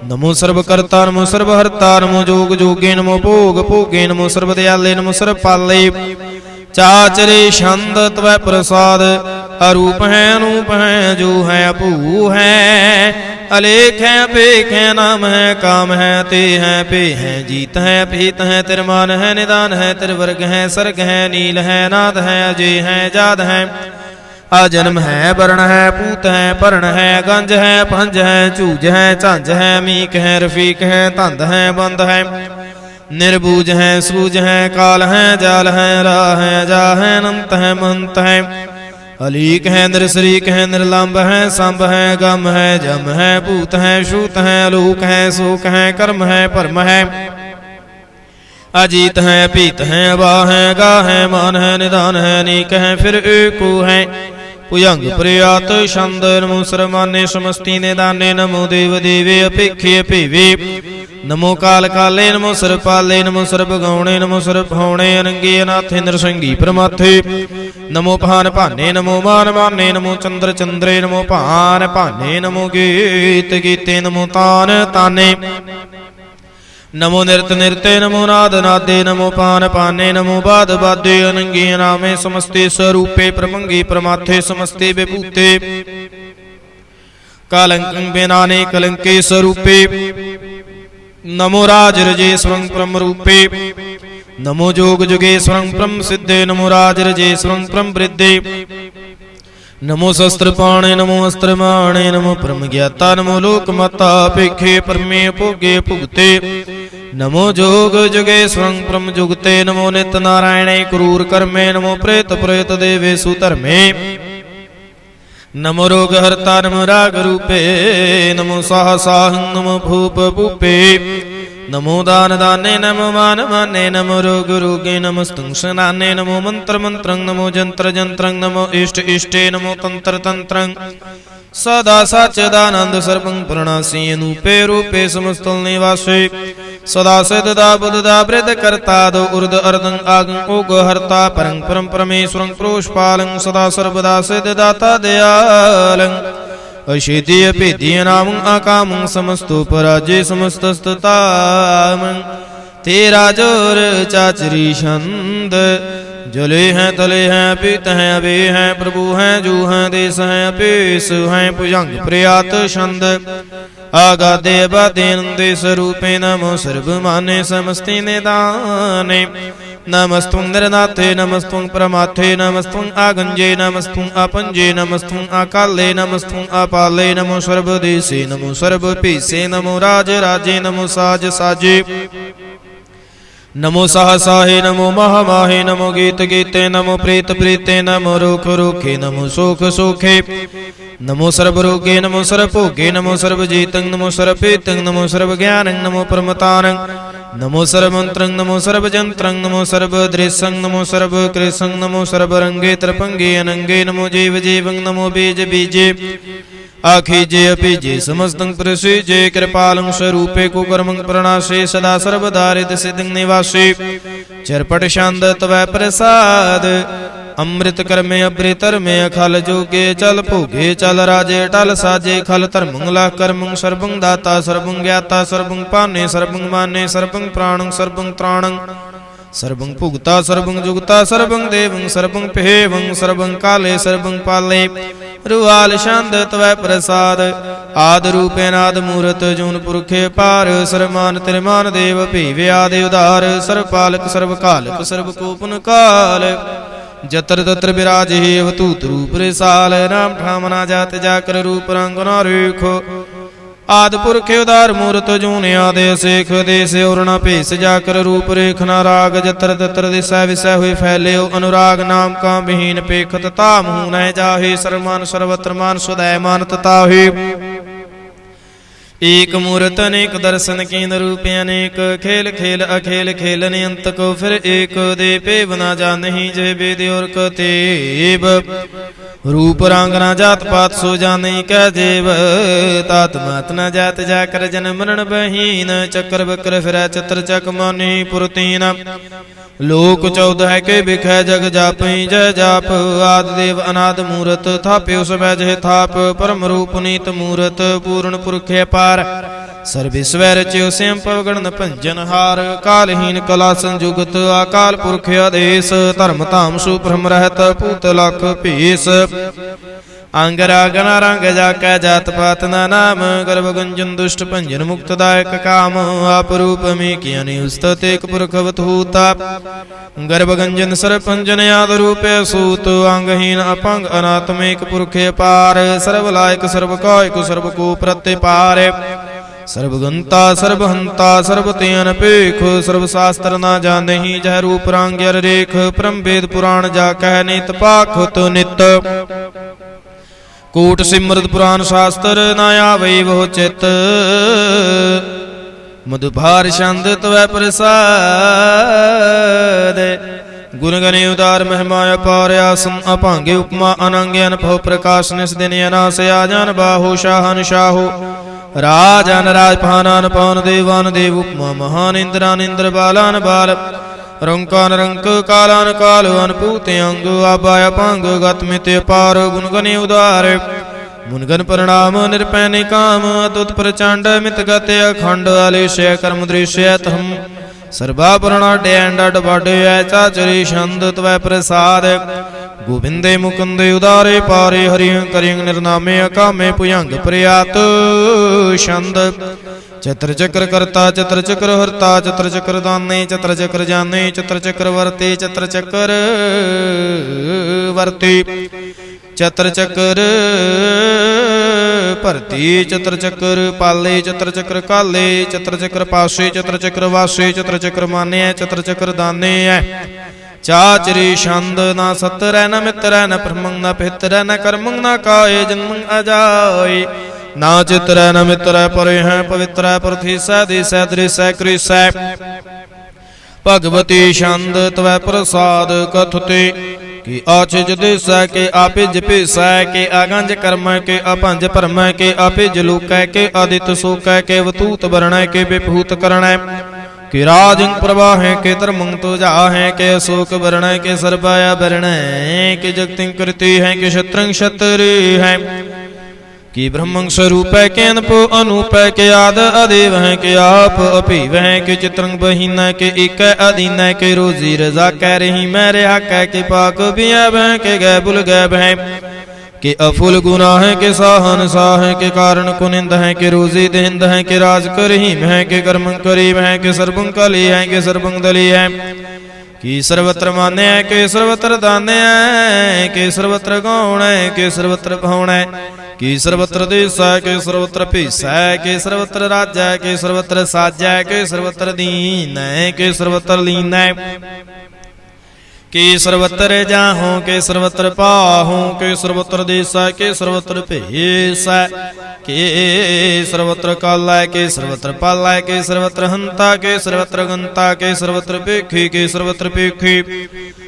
ਨਮੋ ਸਰਬ ਕਰਤਾ ਨਮੋ ਸਰਬ ਹਰਤਾ। ਨਮੋ ਜੋਗ ਜੋਗੇ ਨਮੋ ਭੋਗ ਭੋਗੇ। ਨਮੋ ਸਰਬ ਦਿਆਲੇ ਨਮੋ ਸਰਬ ਪਾਲੇ। ਚਾਚਰੇ ਛੰਦ ਤਵੈ ਪ੍ਰਸਾਦ। अरूप है अनूप है जो है अभू है। अलेख है अपेख है नाम है काम है ते है पे है जीत है पीत है तिरमान है निदान है तिरवर्ग है सर्ग है नील है नाद है अजय है जाद है। आजन्म है वर्ण है पूत है पर्ण है गंज है पंज है चूज है झंझ है मीक है रफीक है तंद है बंद है। निर्बूज है सूज है काल है जाल है राह है जा है अनंत है महंत है। अलीक है निरसरीक है निर्लंब है संभ है गम है जम है भूत है शूत है अलूक है सूक है कर्म है परम है। अजीत है पीत है अबा है गा है मान है निदान है नीक है फिर एको है। भुजंग प्रयात छंद नमो सरमाने समस्ती निदाने नमो देव देवे अपेखे अपेवे। नमो काल काले नमो सरपाले नमो सर्प गौणे नमो सर्प होणे अनंगे अनाथे नरसंगी परमाथे। नमो भान भाने नमो मान माने नमो चंद्र चंद्रे नमो भान भाने नमो गीत गीते नमो तान ताने। नमो निरत निरते नमो नाद नादे नमो पान पाने नमो बाद बादे अनंगे नामे समस्ते स्वरूपे प्रमंगे प्रमाथे समस्ते विभूते। कलंक बेनाने कलंके स्वरूपे। नमो राज रजेश्वरं परम रूपे। नमो जोग जुगेश्वरं परम सिद्धे नमो राज रजेश्वरं परम वृद्धे। नमो शस्त्र पाणे नमो अस्त्र माणे नमो परम ज्ञाता नमो लोक माता पेखे परमे भोगे भुगते। नमो जोग जुगेश्वरं परम जुगते नमो नित नारायणे क्रूर कर्मे नमो प्रेत प्रेत देवेषु धर्मे। नमो रोग हर्ता नमो राग रूपे नमो साह साहं नमो भूप भूपे। नमो दान दाने नमो मान माने नमो रोग रोगे नमो स्तंशनाने नमो मंत्र मंत्रं नमो जंत्र जंत्रं नमो इष्ट इष्टे नमो तंत्र तंत्रं। सदा सच्चिदानंद सर्वं प्रणासी अनूपे रूपे समस्तल निवासे। सदा सदा बुद्धदा वृद्ध कर्ता दो उर्द अर्दं आगं ओग हर्ता परं परम परमेश्वरं प्रोष्पालं सदा सर्वदा सिद्धदाता दयालं। अशेति अपेति नामं आकामं समस्तो पराजय समस्तस्ततामं। तेरा जोर चाचरी छंद जले हैं तले हैं पीत हैं अबे हैं प्रभु हैं जू हैं देश हैं अपेश हैं। भुजंग प्रयात छंद आगादे बादे नंदे स्वरूपे नमो सर्वमाने समस्ते निदाने। नमस्तुं नरनाथे नमस्तुं परमाथे नमस्तुं आगंजे नमस्तुं अपंजे नमस्तुं आकाले नमस्तुं अपाले नमो सर्वदेशे नमो सर्वपेशे नमो राज राजे नमो साज साजे। नमो सहसाहे नमो महामाहे नमो गीत गीते नमो प्रीत प्रीते नमो रोख रोखे नमो शोक शोखे। नमो सर्वरोगे नमो सर्वभोगे नमो सर्वजीतं नमो सर्वपीतं नमो सर्वज्ञानं नमो परमतानं। नमो सर्वमन्त्रं नमो सर्वजन्त्रं नमो सर्वदृशं नमो सर्वकृशं नमो सर्वरंगे त्रिपंगे अनंगे नमो जीव जीवं नमो बीज बीजे। आखिजे अपीजे समस्तं प्रसीजे कृपालं स्वरूपे कुकर्मं प्रणाशे सदा सर्वदारिद सिद्धं निवासे। चरपट शांद तवै प्रसाद अमृत कर्मे अभ्रितर में अखल जोगे चल भोगे चल राजे टल साजे खल धर्मं ला कर्मं सर्वं दाता सर्वं ज्ञाता सर्वं पाने सर्वं माने सर्वं प्राणं सर्वं त्राणं। सर्वं भुगता सर्वं जुगता सर्वं देवं सर्वं पेवं सर्वं काले सर्वं पाले। रुआल शांद तवै प्रसाद आद रूपे नाद मूरत जून पुरखे पार। सरमान तिरमान देव पीवे आदि उदार सर्वपालक सर्वकालक सर्वकोपन काल। जत्र तत्र विराजे अवतूत रूप रिसाल नाम ठाम ना जात जाकर रूप रंग न रेखो। आदि पुरखे उदार मूर्त जून आदे शेख देश और न पेश जाकर रूप रेख न राग। जत्र तत्र दिशा विषय हुए फैले अनुराग नाम का विहीन पेखत ताम न जाहे। सर्वमान सर्वत्र मान सुदय मान तताहे। एक मूर्त अनेक दर्शन केंद्र रूप अनेक खेल खेल अखेल खेलने अंत को फिर एक दे पेव ना जा नहीं जय वेद और कतेब। रूप रांग ना जात पात सो जाने का देव तात मात न जात जाकर जन मरण बहीन। चक्र बक्र फिर चतर चक मानी पुरतीन। लोक 14 के बिख जग जाप जय जाप। आदि देव अनाद मूरत थाप्यो सब जय थाप। परम रूप नीत मूरत पूर्ण पुरखे पार। सर्वेश्वर रच्यो स्वयं पवगण भंजन हार कालहीन कला संजुगत अकाल पुरख आदेश धर्म धाम सुप्रम रहत पूत लख भीस अंग रागन रंग जाकै जात पात ना नाम गर्भ गुंजन दुष्ट भंजन मुक्तदायक काम आप रूप में कियानि उस्तत एक पुरख अवधूता गर्भ गंजन सरपंजन आद रूप सूत अंगहीन अपंग अनात्म एक पुरख पार सर्व लायक सर्व कायक सर्व को प्रतिपार सर्वगंता सर्वहंता सर्वते अनपेख सर्व शास्त्र ना जाने ही जह रूप रांग्यर रेख परम वेद पुराण जा कह नित पाखत नित कूट सिमरत पुराण शास्त्र ना आवे वो चित मधुभार छंद तवै प्रसाद गुण गणे उदार महिमा अपार आसन अपांगे उपमा अनंगे अनुभव प्रकाश निस दिन अनास आजान बाहु शाहन शाहु राजान राजपानान पवन देवान देव उपमा महान इंद्रान इंद्र बालान बाल रंकान रंक कालान काल अनपूत अंग आबाय पांग गत मित पार गुण गणे उदार मुनगन परिणाम निरपै निकाम अद्भुत प्रचंड मित गत अखंड आलेशय कर्म दृश्य धर्म सर्वाभरण डैंड बड़े चाचरी छंद त्वै प्रसाद गोविंदे मुकुंदे उदारे पारे हरिं करिं निर्नामे अकामे पुयंग प्रयात छंद चत्र चक्र कर्ता चत्र चक्र हर्ता चत्र चक्र दाने चत्र चक्र जाने चत्र चक्र वर्ते चत्र चक्र वर्ते चत्र चक्र भरती चत्र चक्र पाले चत्र चक्र काले चत्र चक्र पासे चत्र चक्र वासे चत्र चक्र माने चत्र चक्र दाने चाचरी छंद ना सतर न मित्र न प्रमंग न पितर न कर्मंग न काय जन्म अजाय ना चित्र न मित्र परे हैं पवित्र पृथ्वी सदिश दृश कृष भगवती छंद त्वै प्रसाद कथते कि आचिज दिश के आपिज पिस के आगंज कर्म के अपंज परम के अपिज लूक के आदित्य सुख के वतूत वर्ण के विभूत करण कि राजंग प्रवाह के तरमंग तो जा है के अशोक वर्ण के सर्वाया वर्ण के जगतिंग कृति है कि शत्रंग क्षत्रि है कि ब्रह्मंग स्वरूप है के अनपो अनूप है के आद अदेव है के आप अपीव है के चित्रंग बहीन के एक अधीन के रोजी रजा कह रही मेरे हक है के पाक भी है के गैबुल गैब है कि अफुल गुना है के साहन साह है के कारण कुनिंद है के रोजी दहिंद है के राज करहीम है के कर्म करीब है के सर्वं कली है के सर्वं दली है कि सर्वत्र माने है के सर्वत्र दाने है के सर्वत्र गौण है के सर्वत्र भौण है कि सर्वत्र देश है के सर्वत्र पीस है के सर्वत्र राज्य है के सर्वत्र साज है के सर्वत्र दीन है के सर्वत्र लीन है कि सर्वत्र जाहूं के सर्वत्र पाहूं के सर्वत्र देश है के सर्वत्र पेश है के सर्वत्र काल है के सर्वत्र पाल है के सर्वत्र हंता के सर्वत्र गंता के सर्वत्र पेखी के सर्वत्र पेखी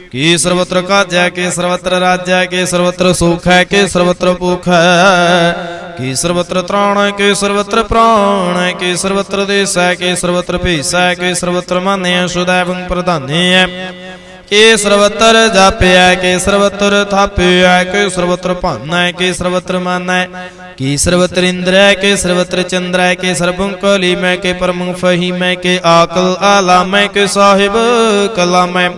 कि सर्वत्र काज के सर्वत्र राज्य के सर्वत्र सुख है के सर्वत्र भूख है कि सर्वत्र त्राण है के सर्वत्र प्राण है कि सर्वत्र देश है के सर्वत्र पीस है कि सर्वत्र मान्य है सुदैवं प्रधान्य है के सर्वत्र जापे है के सर्वत्र थापे है के सर्वत्र पान है के सर्वत्र मान है कि सर्वत्र इंद्र है के सर्वत्र चंद्र है के सर्वं कली में के परम फहीम है के आकल आला में के साहिब कलाम है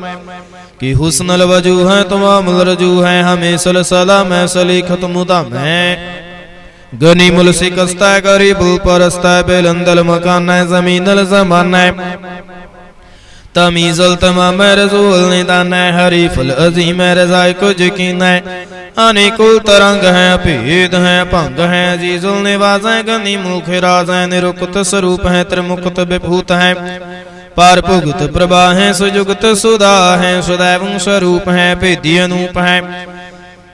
कि हुस्नल वजू है तमाम रजू है हमें सलाम है सलीखत मुदाम है गनी मुल सिकस्ता गरीबुल परस्ता बेलंदल मकान है जमीनल जमान है तमीजल तमाम रसूल निदान है हरीफुल अजीम रजाई को यकीन है अनेकुल तरंग है अभेद है भंग है अजीजुल निवास है गनी मुख राज है निरुक्त स्वरूप है त्रिमुक्त विभूत है पार भुगत प्रभा है सुजुगत सुधा है सुदैवं स्वरूप है भेदी अनूप है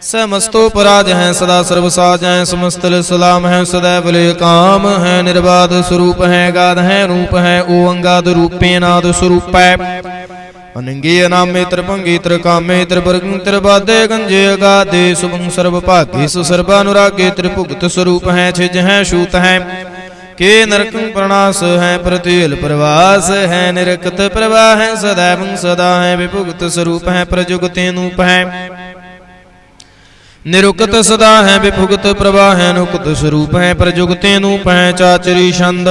समस्तोपराज है सदा सर्वसाज है समस्त सलाम है सदैव काम है निर्बाध स्वरूप है गाध है रूप है ओंगाद रूपे नाद स्वरूप है अनंगे नामेत्र पंगेत्र कामेत्र वर्गंत्र बाधे गंजे गाधे शुभं सर्व भाग्य सर्वानुरागे त्रिभुगत स्वरूप है छिज है शूत है के नरकं प्रणास है प्रतिल प्रवास है निरकत प्रवाह है सदैवं सदा है विभुगत स्वरूप है प्रजुगते नूप है निरुक्त सदा है विभुगत प्रभा है नुकुत स्वरूप है प्रजुगते नूप है चाचरी छंद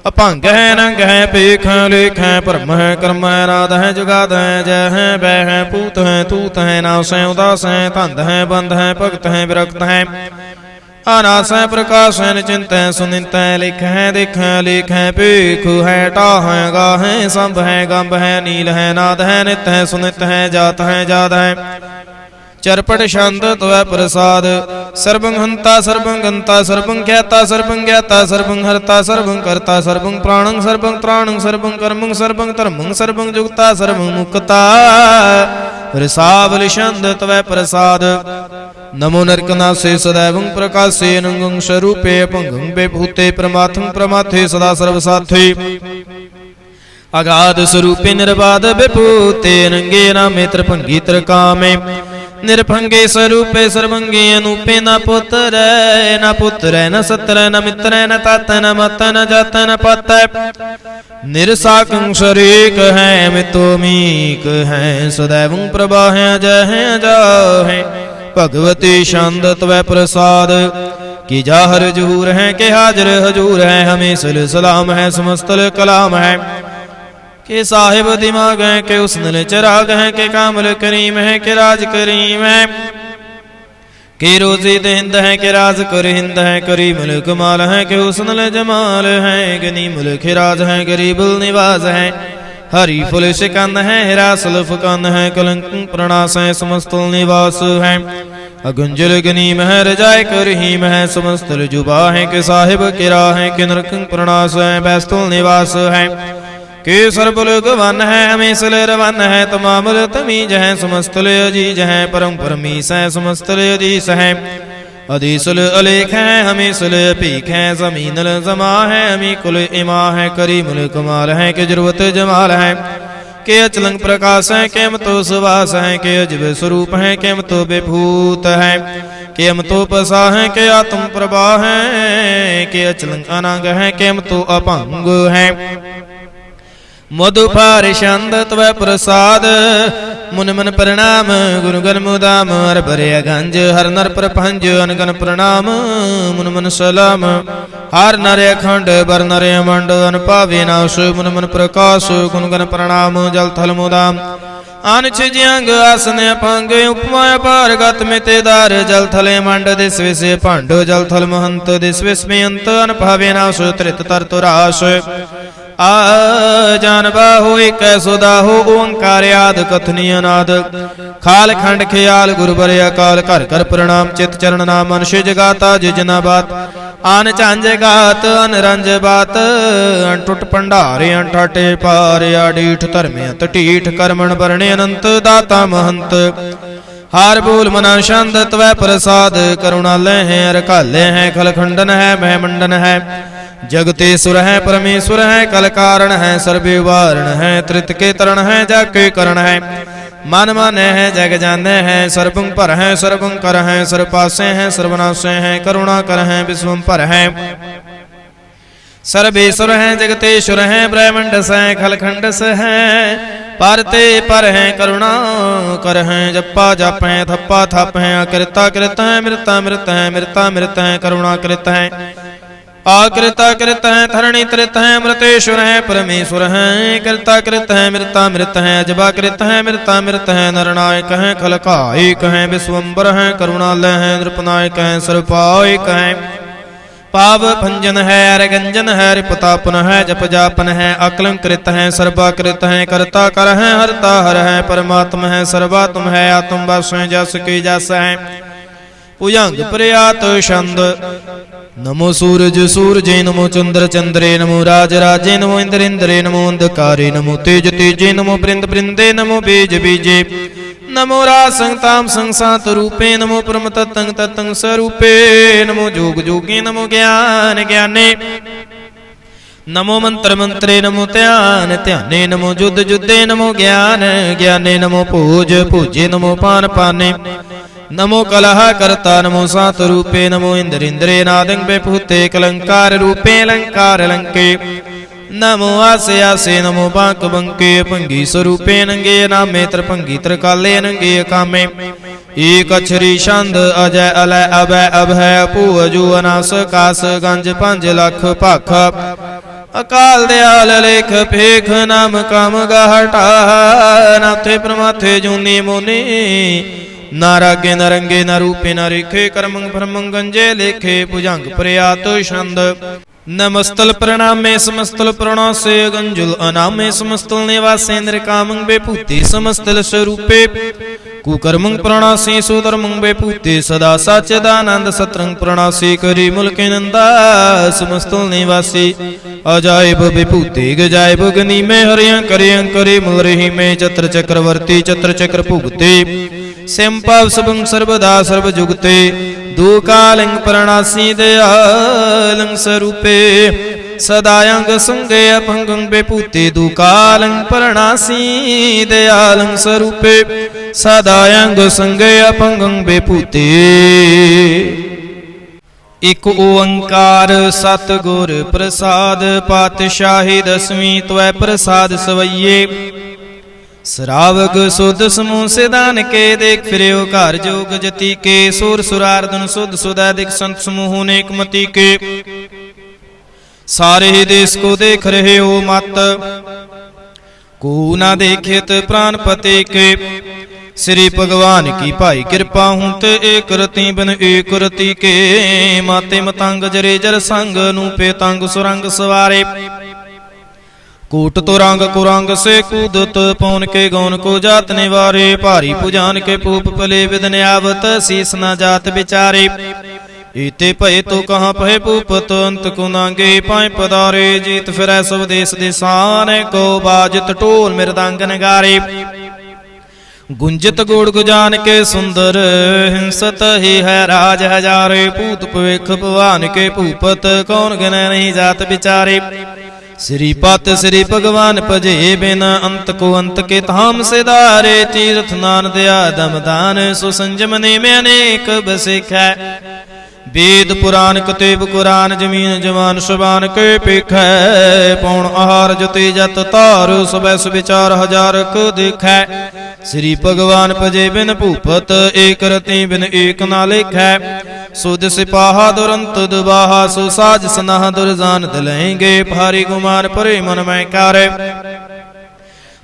अभंग है नंग है पेख है लेख है परम है कर्म है राध है जुगाद है जय है वह है पूत है तूत है नास है उदास है धंध है बंध है भगत है विरक्त है अनास है प्रकाश है निचिंत है सुनित है लिख है देख है लेख है पेख है टा है गा है संभ है गंभ है नील है नाद है नित है सुनित है जात है जाद है चरपट शांत त्वै प्रसाद सर्वं हंता सर्वं गंता सर्वं ख्याता सर्वं ज्ञाता सर्वं हरता सर्वं कर्ता सर्वं प्राणं सर्वं त्राणं सर्वं कर्मं सर्वं धर्मं सर्वं जुगता सर्वं मुक्ता रसावल छंद त्वै प्रसाद नमो नरकनासे सदैवं प्रकाशे नंगं स्वरूपे अपंगं विभूते प्रमाथं प्रमाथे सदा सर्वसाथे अगाध स्वरूपे निर्बाध विभूते नंगे नामे त्रिभंगी त्रिकामे निरभंगे स्वरूपे सर्वंगे अनूपे न पुत्र न सत्र न मित्र न तात न मत न जात न पत निरसाकं शरीक है मितोमीक है सदैवं प्रभा है अजय है अजा है भगवती शांत त्वै प्रसाद की जाहर जहूर है के हाजर हजूर है हमें सलाम है समस्तल कलाम है के साहिब दिमाग है के उसनल चिराग है के कामल करीम है के राज करीम है के रोजी हिंद है के राज कर हिंद है करीमल कमाल है के उसनल जमाल है गनी मुल्क राज है गरीबुल निवाज है हरी फुल शिकंद है हिरासल फुकंद है कलंक प्रणास है समस्तुल निवास है अगुंजल गनीम है रजाय कर हीम है समस्तल जुबा है के साहिब किरा है के नरकं प्रणास है बैस्तुल निवास है के सर्वलोक वन है हमेशल रवन है तमामल तमीज है समस्तल अजीज है परम परमीस है समस्तल अजीस है अधीसल अलेख है हमेशल पीख है जमीनल जमा है हमी कुल इमा है करीमुल कमाल है के जरूरत जमाल है के अचलंग प्रकाश है केम तो सुवास है के अजब स्वरूप है केम तो विभूत है केम तो पसा है के आत्म प्रभा है के अचलंग अनंग है केम तो अपंग है मधुपार छंद त्वै प्रसाद मुन मन प्रणाम गुरु गण मुदाम हर भरे गंज हर नर प्रपंज अनगन प्रणाम मुन मन सलाम हर नर अखंड बर नर मंड अन पावे नाश मुन मन प्रकाश गुण गण प्रणाम जल थल मुदाम आन छिजंग आसन अपंग उपमा पार गत मितेदार जल थले मंड दिस विषे पांडो जल थल महंत दिस विस्मे अंत अन पावे नाश त्रित तर तुराश आ जान बाहो एक सुदा हो ओंकार याद कथनीय नाद खाल खंड ख्याल गुरुबर अकाल कर कर प्रणाम चित चरण नाम मनुष्य जगाता जिजना बात आन चांज गात अन रंज बात अनटुट पंडारे अनठाटे पारे आडीठ धर्मे अंत टीठ कर्मण बरणे अनंत दाता महंत हार बोल मना शांत त्वै प्रसाद करुणालय है अरकालय है खलखंडन है महमंडन है जगतेश्वर है परमेश्वर है कल कारण है सर्वे वारण है त्रित के तरण है जग के करण है मन माने है जग जाने है सर्वं पर है सर्वं कर है सर्वपासे है सर्वनाशे है करुणा कर है विश्वं पर है सर्वेश्वर है जगतेश्वर है ब्रह्मंड से खलखंड से है परते पर है करुणा कर है जप्पा जप है थप्पा थप है अकृता कृत है मृता मृत है मृता मृत है करुणा कृत है आकृता कृत है धरणी कृत है मृतेश्वर है परमेश्वर है कृता कृत है मृता मृत है अजबा कृत है मृता मृत है नरनायक है खलकायक है विश्वम्बर है करुणालय है नृपनायक है सर्वपायक है पाव भंजन है अरगंजन है रिपतापन है जप जापन है अकलंकृत है सर्वाकृत है करता कर है हरता हर है परमात्मा है सर्वात्म है आत्म बस है जस की जस है भुजंग प्रयात छंद नमो सूरज सूरजे नमो चंद्र चंद्रे नमो राज राजे नमो इंद्र इंद्रे नमो अंधकारे नमो तेज तेजे नमो बृंद बृंदे नमो बीज बीजे नमो राज संताम संसात रूपे नमो परम तत्तंग तत्तंग स्वरूपे नमो जोग जोगे नमो ज्ञान ज्ञाने नमो मंत्र मंत्रे नमो ध्यान ध्याने नमो युद्ध युद्धे नमो ज्ञान ज्ञाने नमो पूज पूजे नमो पान पाने नमो कलह करता नमो सात रूपे नमो इंद्र इंद्रे नादं बेभूते कलंकार रूपे अलंकार लंके नमो आसे आसे नमो बांक बंके भंगी स्वरूपे नंगे नामे त्रिभंगी त्रिकाले नंगे कामे एक अछरी छंद अजय अलय अभय अभय पूजु अनास कास गंज 5 लख भख अकाल दयाल लेख फेख नाम काम गाहटा नाथे प्रमाथे जूनी मुनि ना रागे न रंगे न रूपे न रेखे कर्मंग भ्रमंग गंजे लेखे भुजंग प्रयात छंद नमस्तल प्रणामे समस्तल प्रणासे गंजुल अनामे समस्तल निवासेंद्र कामंग बेपूते समस्तल स्वरूपे कुकर्मंग प्रणासे सुधर्मंग बेपूते सदा सच्चिदानंद सत्रंग प्रणासे करी मुल्के नंदा समस्तल निवासी अजायब बेपूते गजायब गनी में हरियं करियं करे मुल रही में चत्र चक्रवर्ती चत्र चक्र भुगते सेम्पाव सबंग सर्वदा सर्वजुगते दो कालिंग प्रणासी दयालंग स्वरूपे सदायंग संगे अभंगं बेपूते दो कालिंग प्रणासी दयालंग स्वरूपे सदायंग संगे अभंगं बेपूते। एक ओंकार सतगुर प्रसाद पातशाही दसवीं त्वै प्रसाद सवैये श्रावक सुध समूह सिदान के देख फिरे घर जोग जति के सुर सुरार्दन सुध सुदैदिक संत समूह नेक मति के सारे ही देश को देख रहे हो मत को ना देखेत प्राण पते के श्री भगवान की भाई कृपा हूं ते एक रति बन एक रति के माते मतंग जरे जर संग नू पेतंग सुरंग सवारे कूट तो रंग कुरंग से कूदत पौन के गौन को जात निवारे भारी पुजान के पूप पले विदन आवत शीस न जात बिचारे इते भय तो कहाँ पहे पूपत अंत को नांगे पाए पदारे जीत फिरै सब देश दिशान को बाजत टोल मृदंग नगारे गुंजत गोड़ गुजान के सुंदर हिंसत ही है राज हजारे पूत पवेख भवान के पूपत कौन गन नहीं जात बिचारे श्रीपत श्री भगवान भजे बिना अंत को अंत के धाम से दारे तीर्थ नान दया दमदान सुसंजम ने में अनेक बसिख है वेद पुराण कतेब कुरान जमीन जवान शुबान के पेख है पौन आहार जते जत तार सुबह सुविचार हजार को देख है श्री भगवान भजे बिन भूपत एक रति बिन एक ना लेख है सुद सिपाहा दुरंत दुबाहा सुसाज सनाह दुर्जान दलेंगे भारी गुमान परे मन में कार्य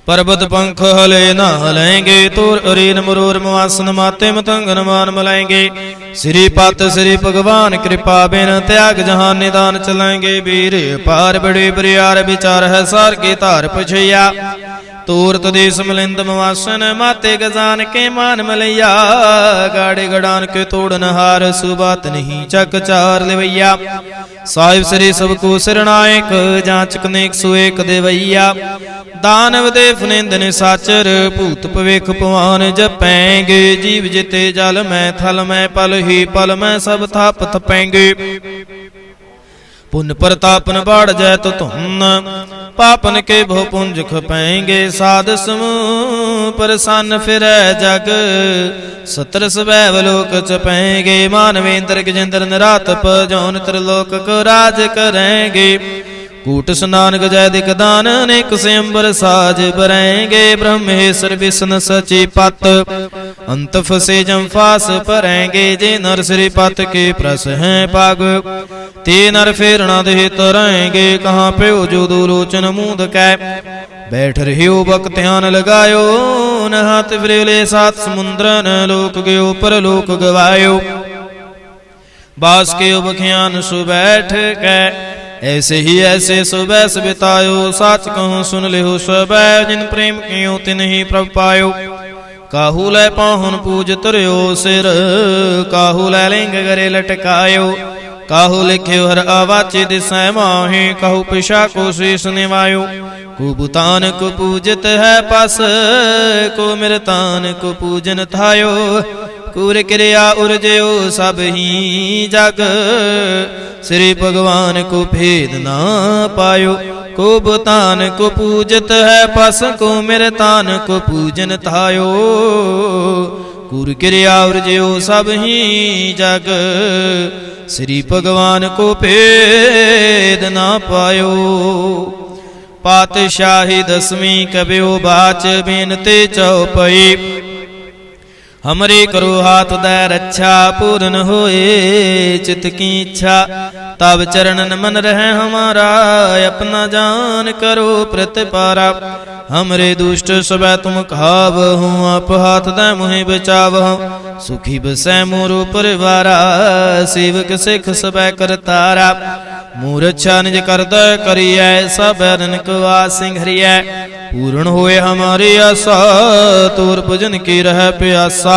पर्वत पंख हले न हलेंगे तोर अरीन मरोर मवासन माते मतंगन मान मलाएंगे श्रीपत श्री भगवान कृपा बिन त्याग जहां निदान चलाएंगे वीर पार बड़े बरियार विचार है सार के तार पछैया तोरत देश मिलिंद मवासन माते गजान के मान मलैया गाड़े गड़ान के तोड़न हार सुबात नहीं चक चार लेवैया साहिब श्री सबको सिरनायक जांचक नेक सुएक देवैया दानव देव निंदन साचर भूत भविख भवान जपेंगे जीव जिते जल में थल में पल ही पल में सब थाप थपेंगे पुन प्रतापन बाढ़ जाय तो तुम पापन के भो पुंज खपेंगे साध समूह प्रसन्न फिर जग सतर स्वैव लोक चपेंगे मानवेंद्र गजेंद्र नरातप जौन त्रिलोक को राज करेंगे कूट स्नान गजय दिक दान अनेक स्वयंवर साज बरेंगे ब्रह्मेश्वर विष्णु सची पत अंत फसे जम फास परेंगे जे नर श्री पत के प्रस हैं पाग ते नर फेर न दे तरेंगे कहाँ पे जो दो लोचन मूंद कै बैठ रहे हो बक ध्यान लगायो न हाथ फ्रेले सात समुद्र न लोक गयो पर लोक गवायो बास के बखियान सु बैठ कै ऐसे ही ऐसे सुबह से बितायो साच कहूँ सुन ले हो सुबह जिन प्रेम कियो तिन ही प्रभ पायो काहू लै पाहुन पूज तुरयो सिर काहू लै लिंग गरे लटकायो काहू लिख्यो हर आवाचे दिशा माहे कहू पिशा को शीश निवायो को बुतान को पूजत है पास को मिरतान को पूजन थायो कूर क्रिया उर्जयो सब ही जग श्री भगवान को भेद ना पायो को बुतान को पूजत है पस को मिरतान को पूजन थायो कूर क्रिया उर्जयो सब ही जग श्री भगवान को भेद ना पायो। पातशाही दसवीं कबियो बाच बेनते चौपई हमरे करो हाथ दय रक्षा, पूर्ण होए चित की इच्छा। तब चरणन मन रहे हमारा, अपना जान करो प्रतिपारा। हमरे दुष्ट सब तुम खावहु, आप हाथ दय मुहि बचावहु। सुखी बसै मोरो परिवारा, सेवक सिख सब करतारा। मूर्छा निज करदय करियै, सब ननक वासिंग हरियै। पूर्ण होए हमारी आशा, तोर भजन की रह प्यासा।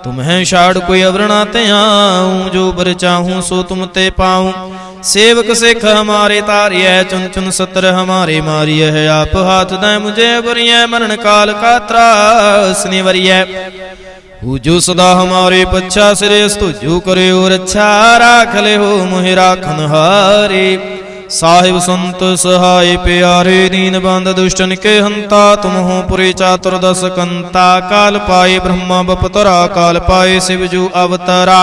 तुम्हें छाड़ कोई अवरणा ते आऊं, जो बर चाहूं सो तुम ते पाऊं। सेवक सिख हमारे तारिय, चुन चुन सत्र हमारे मारिय। आप हाथ दय मुझे बरिय, मरण काल का त्रास निवरिय। जो सदा हमारे पच्छा, श्रेष्ठ तुझो करे और अच्छा। राख ले हो मोहि राखन हारे, साहिब संत सहाय प्यारे। दीन बंद दुष्टन के हंता, तुम हो पुरे चातुर्दश कंता। काल पाए ब्रह्मा बपतरा, काल पाए शिव जो अवतरा।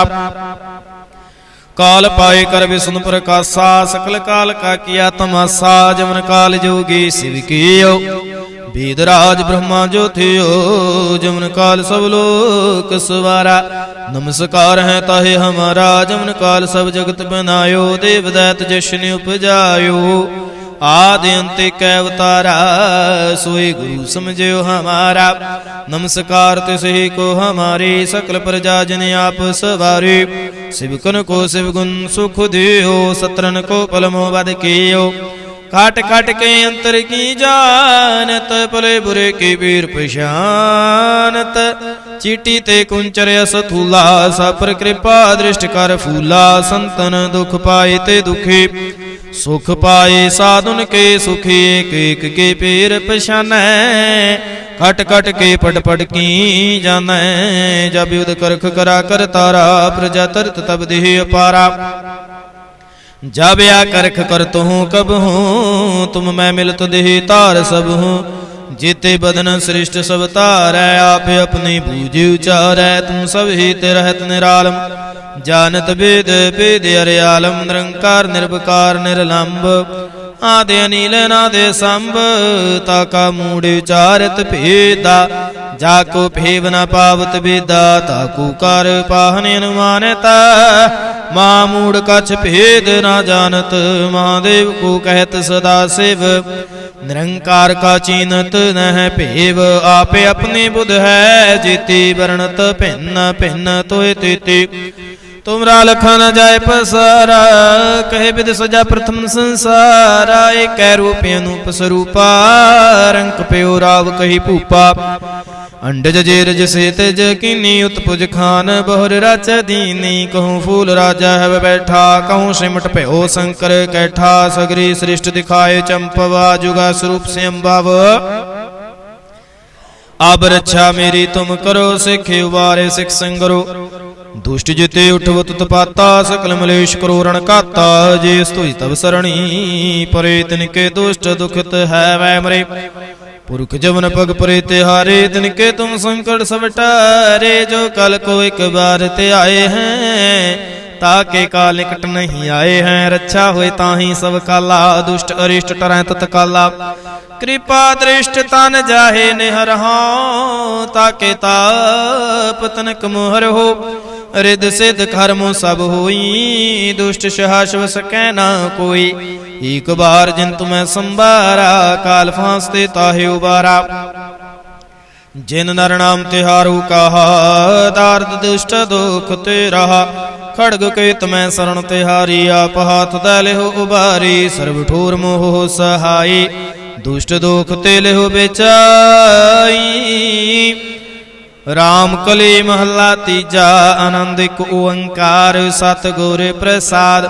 काल पाए कर विष्णु प्रकाशा, सकल काल का किया तमाशा। जमन काल जोगी शिव कियो, वेदराज ब्रह्मा जो थियो। जमन काल सब लोक सवारा, नमस्कार है ताहे हमारा। जमन काल सब जगत बनायो, देव दैत जशन उपजायो। आदि अंत कै अवतारा, सोई गुरु समझो हमारा। नमस्कार तिसहि को हमारे, सकल प्रजा जन आप सवारे। शिवकन को शिव गुण सुख दियो, सत्रन को पलमो बद कियो। काट काट के अंतर की जानत, पले बुरे की वीर पहचानत। चीटी ते कुंचर असथूला, सापर कृपा दृष्ट कर फूला। संतन दुख पाए ते दुखी, सुख पाए साधुन के सुखी। एक एक के पीर पहचानै, कट कट के पट पट की जानै। जब युद्ध करख करा कर तारा, प्रजा तरत तब देह अपारा। जब या करख करत हूँ कब हूँ, तुम मैं मिलत देहि तार सब हूँ। जेते बदन श्रेष्ठ सब तारै, आप अपनी बूझ उचारै। तुम सब ही ते रहत निरालम, जानत वेद वेद अर्यालम। निरंकार निर्विकार निरलंब, आदि अनिल नादे संभ। ताका मूढ़ उचारत भेदा, जाको फेव न पावत वेदा। ताकू कार पाहन अनुमानता, मां मूढ़ कछ भेद न जानत। महादेव को कहत सदा शिव, निरंकार का चीनत नह भेव। आपे अपनी बुध है जीती, वर्णत भिन्न भिन्न तोय तीती। तुमरा लखा न जाय पसारा, कहे विद सजा प्रथम संसारा। एक रूप अनूप स्वरूपा, रंक प्यो राव कही भूपा। अंडज जेरज से तेज कीनी, उत्पुज खान बहुर रच दीनी। कहूँ फूल राजा है बैठा, कहूँ सिमट प्यो शंकर कैठा। सगरी श्रेष्ठ दिखाए चंपवा, जुगा स्वरूप से अम्बाव। अब रक्षा मेरी तुम करो, सिखे उबारे सिख संगरो। दुष्ट जिते उठव तुतपाता, सकल मलेश करो रण काता। जे स्तुति तब सरणी, परे तिनके दुष्ट दुखित है वै मरे। पुरख जवन पग परे तिहारे, तिनके तुम संकट सब टारे। जो कल को एक बार ते आए हैं, ताके काल निकट नहीं आए हैं। रक्षा हुए ताही सब काला, दुष्ट अरिष्ट टरै तत्काला। कृपा दृष्ट तन जाहे निहर हो, ताके ताप तनक मोहर हो। रिद सिद्ध कर्मो सब होई, दुष्ट सहाशव सकै ना कोई। एक बार जिन तुम्हें संबारा, काल फांसते ताहे उबारा। जिन नर नाम तिहारू कहा, दार्द दुष्ट दुख ते रहा। खड़ग के तुम्हें शरण तिहारी, आप हाथ दले हो उबारी। सर्व ठोर मोह सहाई, दुष्ट दुख ते ले हो बेचाई। राम कली महला तीजा, आनंद एक ओंकार। सतगुर प्रसाद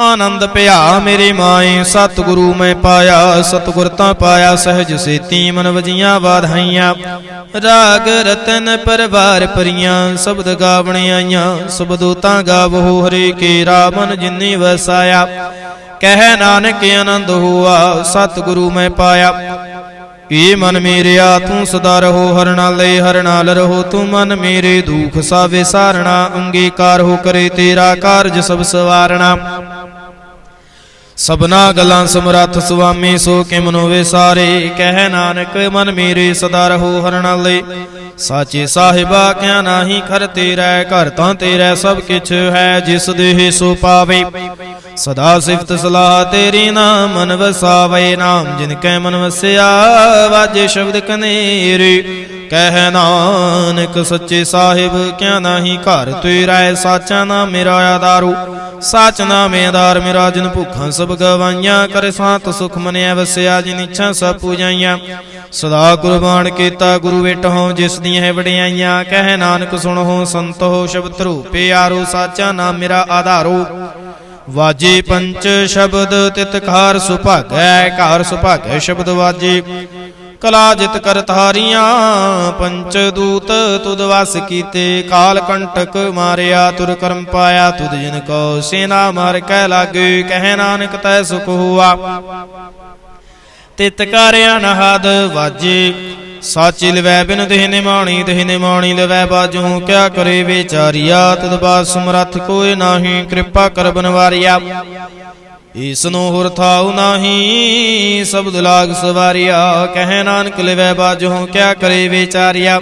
आनंद पया मेरी माए। सतगुरु मैं पाया, सतगुरता पाया। सहज से तीमन वजियां वाधाइयां। राग रतन परवार परियां, शब्द गावण आइयां। शब्दोता गावो हरे केरा, मन जिन्नी वसाया। कह नानक आनंद हुआ, सतगुरु मैं पाया। ये मन मेरिया तू सदा रहो, हर नाल हर नाल रहो। तू मन मेरे दुख सावे सारना। अंगीकार हो करे तेरा कारज सब सवारना। सबना गलां समरथ सुआमी सो के मनो विसारे। कह नानक मन मेरे सदा रहो हर नाले। साचे साहिबा क्या नाही खर तेरा, घर तां तेरा सब किछ है जिस देह सो पावे। सदा सिफत सलाह तेरी नाम मन वसावे। नाम जिनकै मन वसिया वाजे शब्द कनेरे। कह नानक सच्चे साहिब क्या नाही घर तेरा, साचा नाम मेरा आधारो। साच नाम आधार मेरा जिन भूखा सब गवाइया। कर सात सुख मनिया वसिया जिन इच्छा सब पूजाइया। सदा कुर्बान केता गुरु बेटहो जिस दी है वडियाइया। कह नानक सुनो संतो शब्द रूपे आरो। साचा नाम मेरा आधारो। वाजे पंच शब्द तित कार सुभागै। कार सुभागै शब्द वाजे। कला जित कर तारिया पंच दूत तुद वास कीते। काल कंटक मारिया तुर कर्म पाया। तुद जिन को सेना मार कै लागे। कह नानक तै सुख हुआ तित कार्य नहाद वाजे। साची लवै बिन देह निमाणी देह निमाणी लवै बाजू। क्या करे बेचारिया तुद बात समरथ कोई नाही। कृपा कर बनवारिया ईसनो हुर थाऊ नाही। शब्द लाग सवारिया। कह नानक लिवै बाजो क्या करे बेचारिया।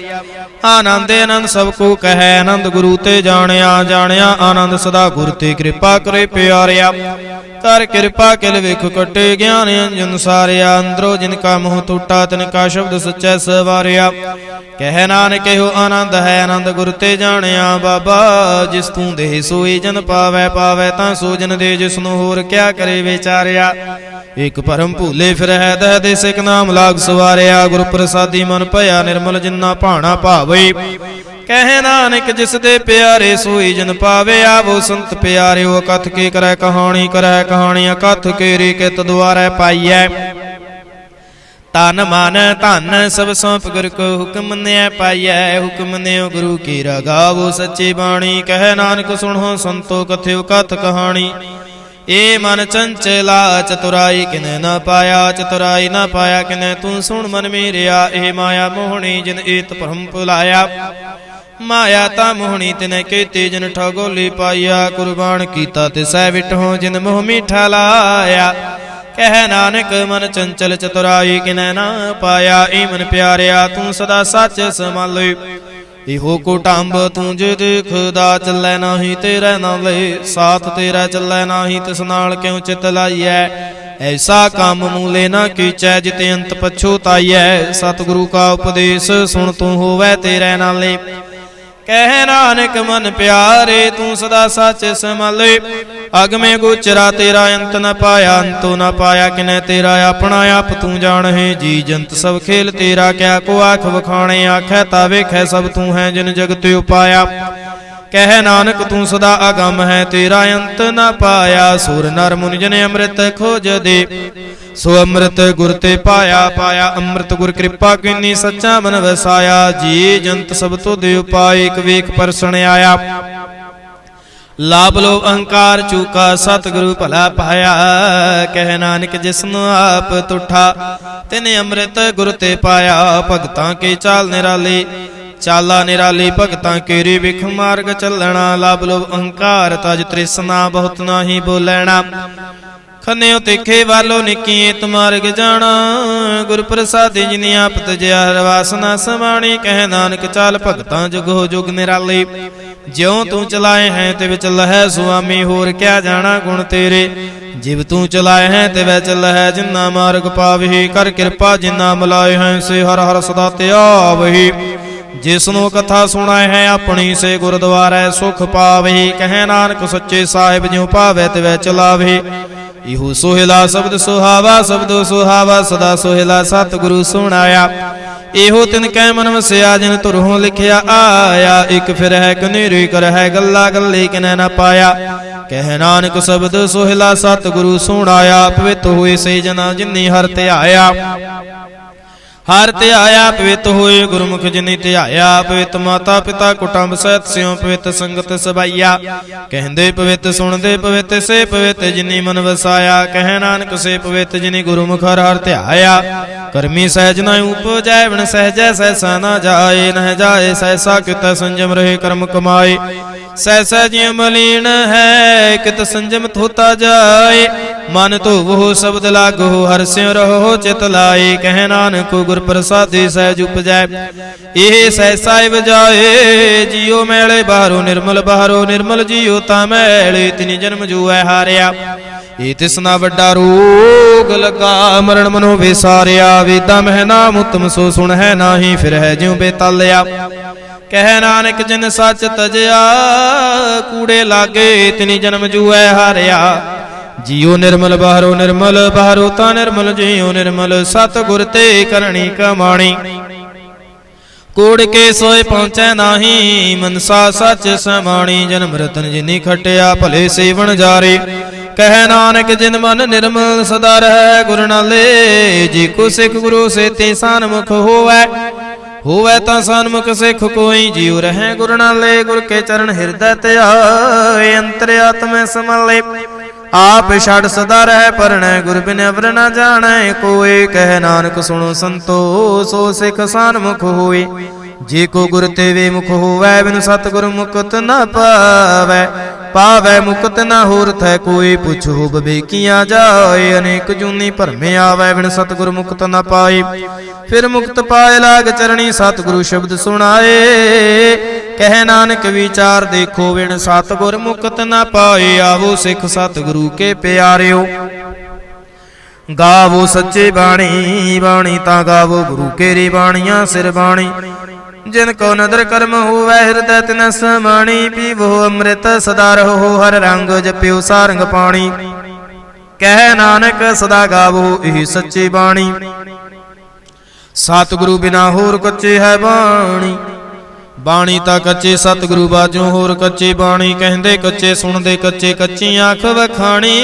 आनंद आनंद सबको कहे आनंद गुरु ते जानिया। जानिया आनंद सदा गुरु ते कृपा करे प्यारिया। कर कृपा किल विख कटे ज्ञान अंजन सारिया। अंदरो जिनका मुँह टूटा तिनका शब्द सच्चै सवारिया। कह नानक हो आनंद है आनंद गुरु ते जानिया। बाबा जिस तू दे सोई जन पावै पावै तां सो जन दे जिसनु होर क्या करे बेचारिया। एक परम भूले फिर है दह दे सिख नाम लाग सवारिया। गुरु प्रसादी मन भया निर्मल जिन्ना भाना भावे। कह नानक जिस दे प्यारे सोई जन पावे। आवो संत प्यारे वो कथ के करे कहानी करे कहानी। कथ के रे कित द्वारा पाइयै। तन मन धन सब सौंप गुरु को हुक्म ने पाइयै। हुक्म ने गुरु की गावो सच्ची बाणी। कह नानक सुनो संतो कथ्यो कथ कहानी। ए मन चंचला चतुराई किने न पाया। चतुराई न पाया किने तू सुन मन मेरिया। ए माया मोहनी जिन एत भ्रम भुलाया। माया ता मोहनी तिने केती जिन ठगोली पाइया। कुर्बान कीता तिसै विटहो जिन मोह मीठा लाया। कह नानक मन चंचल चतुराई किने न पाया। ए मन प्यारिया तू सदा सच संभाले। इहो कुटुंब तू जे देखदा चलै नाही तेरा नाले। साथ तेरा चलै नाही तिस नाल क्यों चित लाइयै। ऐसा काम मूले न कीचै जिते अंत पछोताइयै। सतगुरु का उपदेश सुन तू होवै तेरे नाले। कह नानक मन प्यारे तू सदा सच संभाले। अग में गोचरा तेरा अंत न पाया। अंतो न पाया किने तेरा अपना आप तू जान है। जी जंत सब खेल तेरा क्या को आख वखाणे। आखै ता वेखै सब तू है जिन जगत उपाया। कह नानक तू सदा अगम है तेरा अंत न पाया। सुर नर मुनि जन अमृत खोज दे। सो अमृत गुर ते पाया। पाया अमृत गुर कृपा कीनी सच्चा मन वसाया। जी जंत सब तो दे उपाय एक वेख परसण आया। लाभ लो अहंकार चूका सतगुरु भला पाया। कह नानक जिसनु आप तुठा तिने अमृत गुर ते पाया। भगतां के चाल निराली चाला निराली। भगतां केरी विख मार्ग चलना। लाभ लो अहंकार तज तृष्णा बहुत नाही बोलैना। खन्यो तिखे वालो निकी तुमार्ग जाना। गुरु प्रसादी जिनी आप तजया वासना समाणी। कह नानक चाल भगतां जुगो जुग निराली। ज्यों तू चलाए हैं तिव चल है सुआमी। होर क्या जाना गुण तेरे। जिव तू चलाए हैं तिव चल है जिन्ना मार्ग पावही। कर कृपा जिन्ना मिलाए हैं से हर हर सदा त्यावही। जिसनु कथा सुनाए है अपनी से गुरुद्वारा सुख पावही। कह नानक सच्चे साहिब ज्यों पावे तिव चलावही। इहु सोहिला शब्द सुहावा शब्द सुहावा। सदा सोहिला सतगुरु सुनाया। इहो तिन कै मन वसिया जिन तुरहों लिखिया आया। एक फिर है कनेरी कर है गल्ला गल्ली किने न पाया। कह नानक शब्द सोहिला सतगुरु सुनाया। पवित्र हुए से जना जिन्नी हर त्याया। हर त्याया पवित्र होए गुरुमुख जिनी त्याया। पवित्र माता पिता कुटुंब सहित स्यों पवित्र संगत सबाइया। कहंदे पवित्र सुनदे पवित्र से पवित्र जिनी मन वसाया। कह नानक से पवित्र जिनी गुरुमुख हर हर त्याया। कर्मी सहज न उपजाए बिन सहजै सहसा न जाए। न जाए सहसा कित संजम रहे कर्म कमाए। सहसा ज्यों मलीन है कित संजमत होता जाए। मन तो वो शब्द लागो हर स्यों रहो चित लाए। कह नानक गुर प्रसादि सहज उपजै ये सहसा बजाए। जियो मैले बाहरो निर्मल बाहरो निर्मल जियो ता मैले तिनि जन्म जुए हारिया। ये तिसना वड्डा रोग लगा मरण मनो विसारिया। वेदा मह नाम उत्तम सो सुन है नाही फिर है ज्यों बेतालिया। कह नानक जिन सच तजया कूड़े लागे तिनि जन्म जुए हारिया। जियो निर्मल बाहरो ता निर्मल जियो निर्मल सतगुर ते करणी कमाणी। कूड़ के सोए पहुँचै नाही मनसा सच समाणी। जन्म रतन जिनी खटिया भले सेवन जारे। कह नानक जिन मन निर्मल सदा रह गुर नाले। जी को सिख गुरु से ते सन्मुख होवै ता सन्मुख सिख कोई। जियो रहे गुर नाले गुर के चरण हृदय ते आए। अंतर आत्म समले आप छड़ सदा रह परन गुर बिन अवर न जाने कोई। कह नानक सुनो संतो सो सिख सन्मुख होए। जे को गुर ते वे मुख होवै बिन सतगुर मुकत न पावै मुकत न होरथ है कोई। पुछो बबेकिया जाए अनेक जूनी भरमे आवे बिन सतगुर मुक्त न पाए। फिर मुक्त पाए लाग चरणी सतगुरु शब्द सुनाए। कह नानक विचार देखो बिन सतगुर मुक्त न पाए। आवो सिख सतगुरु के प्यारियो गावो सच्चे बाणी। बाणी ता गावो गुरु केरी बाणियां सिर बाणी। जिनको नदर कर्म होवै हृदय तिन समाणी। पीवो अमृत सदा रहो हर रंग जपियो सारंग पाणी। कह नानक सदा गावो यही सच्ची बाणी। सतगुरु बिना होर कच्चे है बाणी। बाणी ता कच्चे सतगुरु बाजों होर कच्चे बाणी। कहंदे कच्चे सुनदे कच्चे कच्ची आँख वखाणी।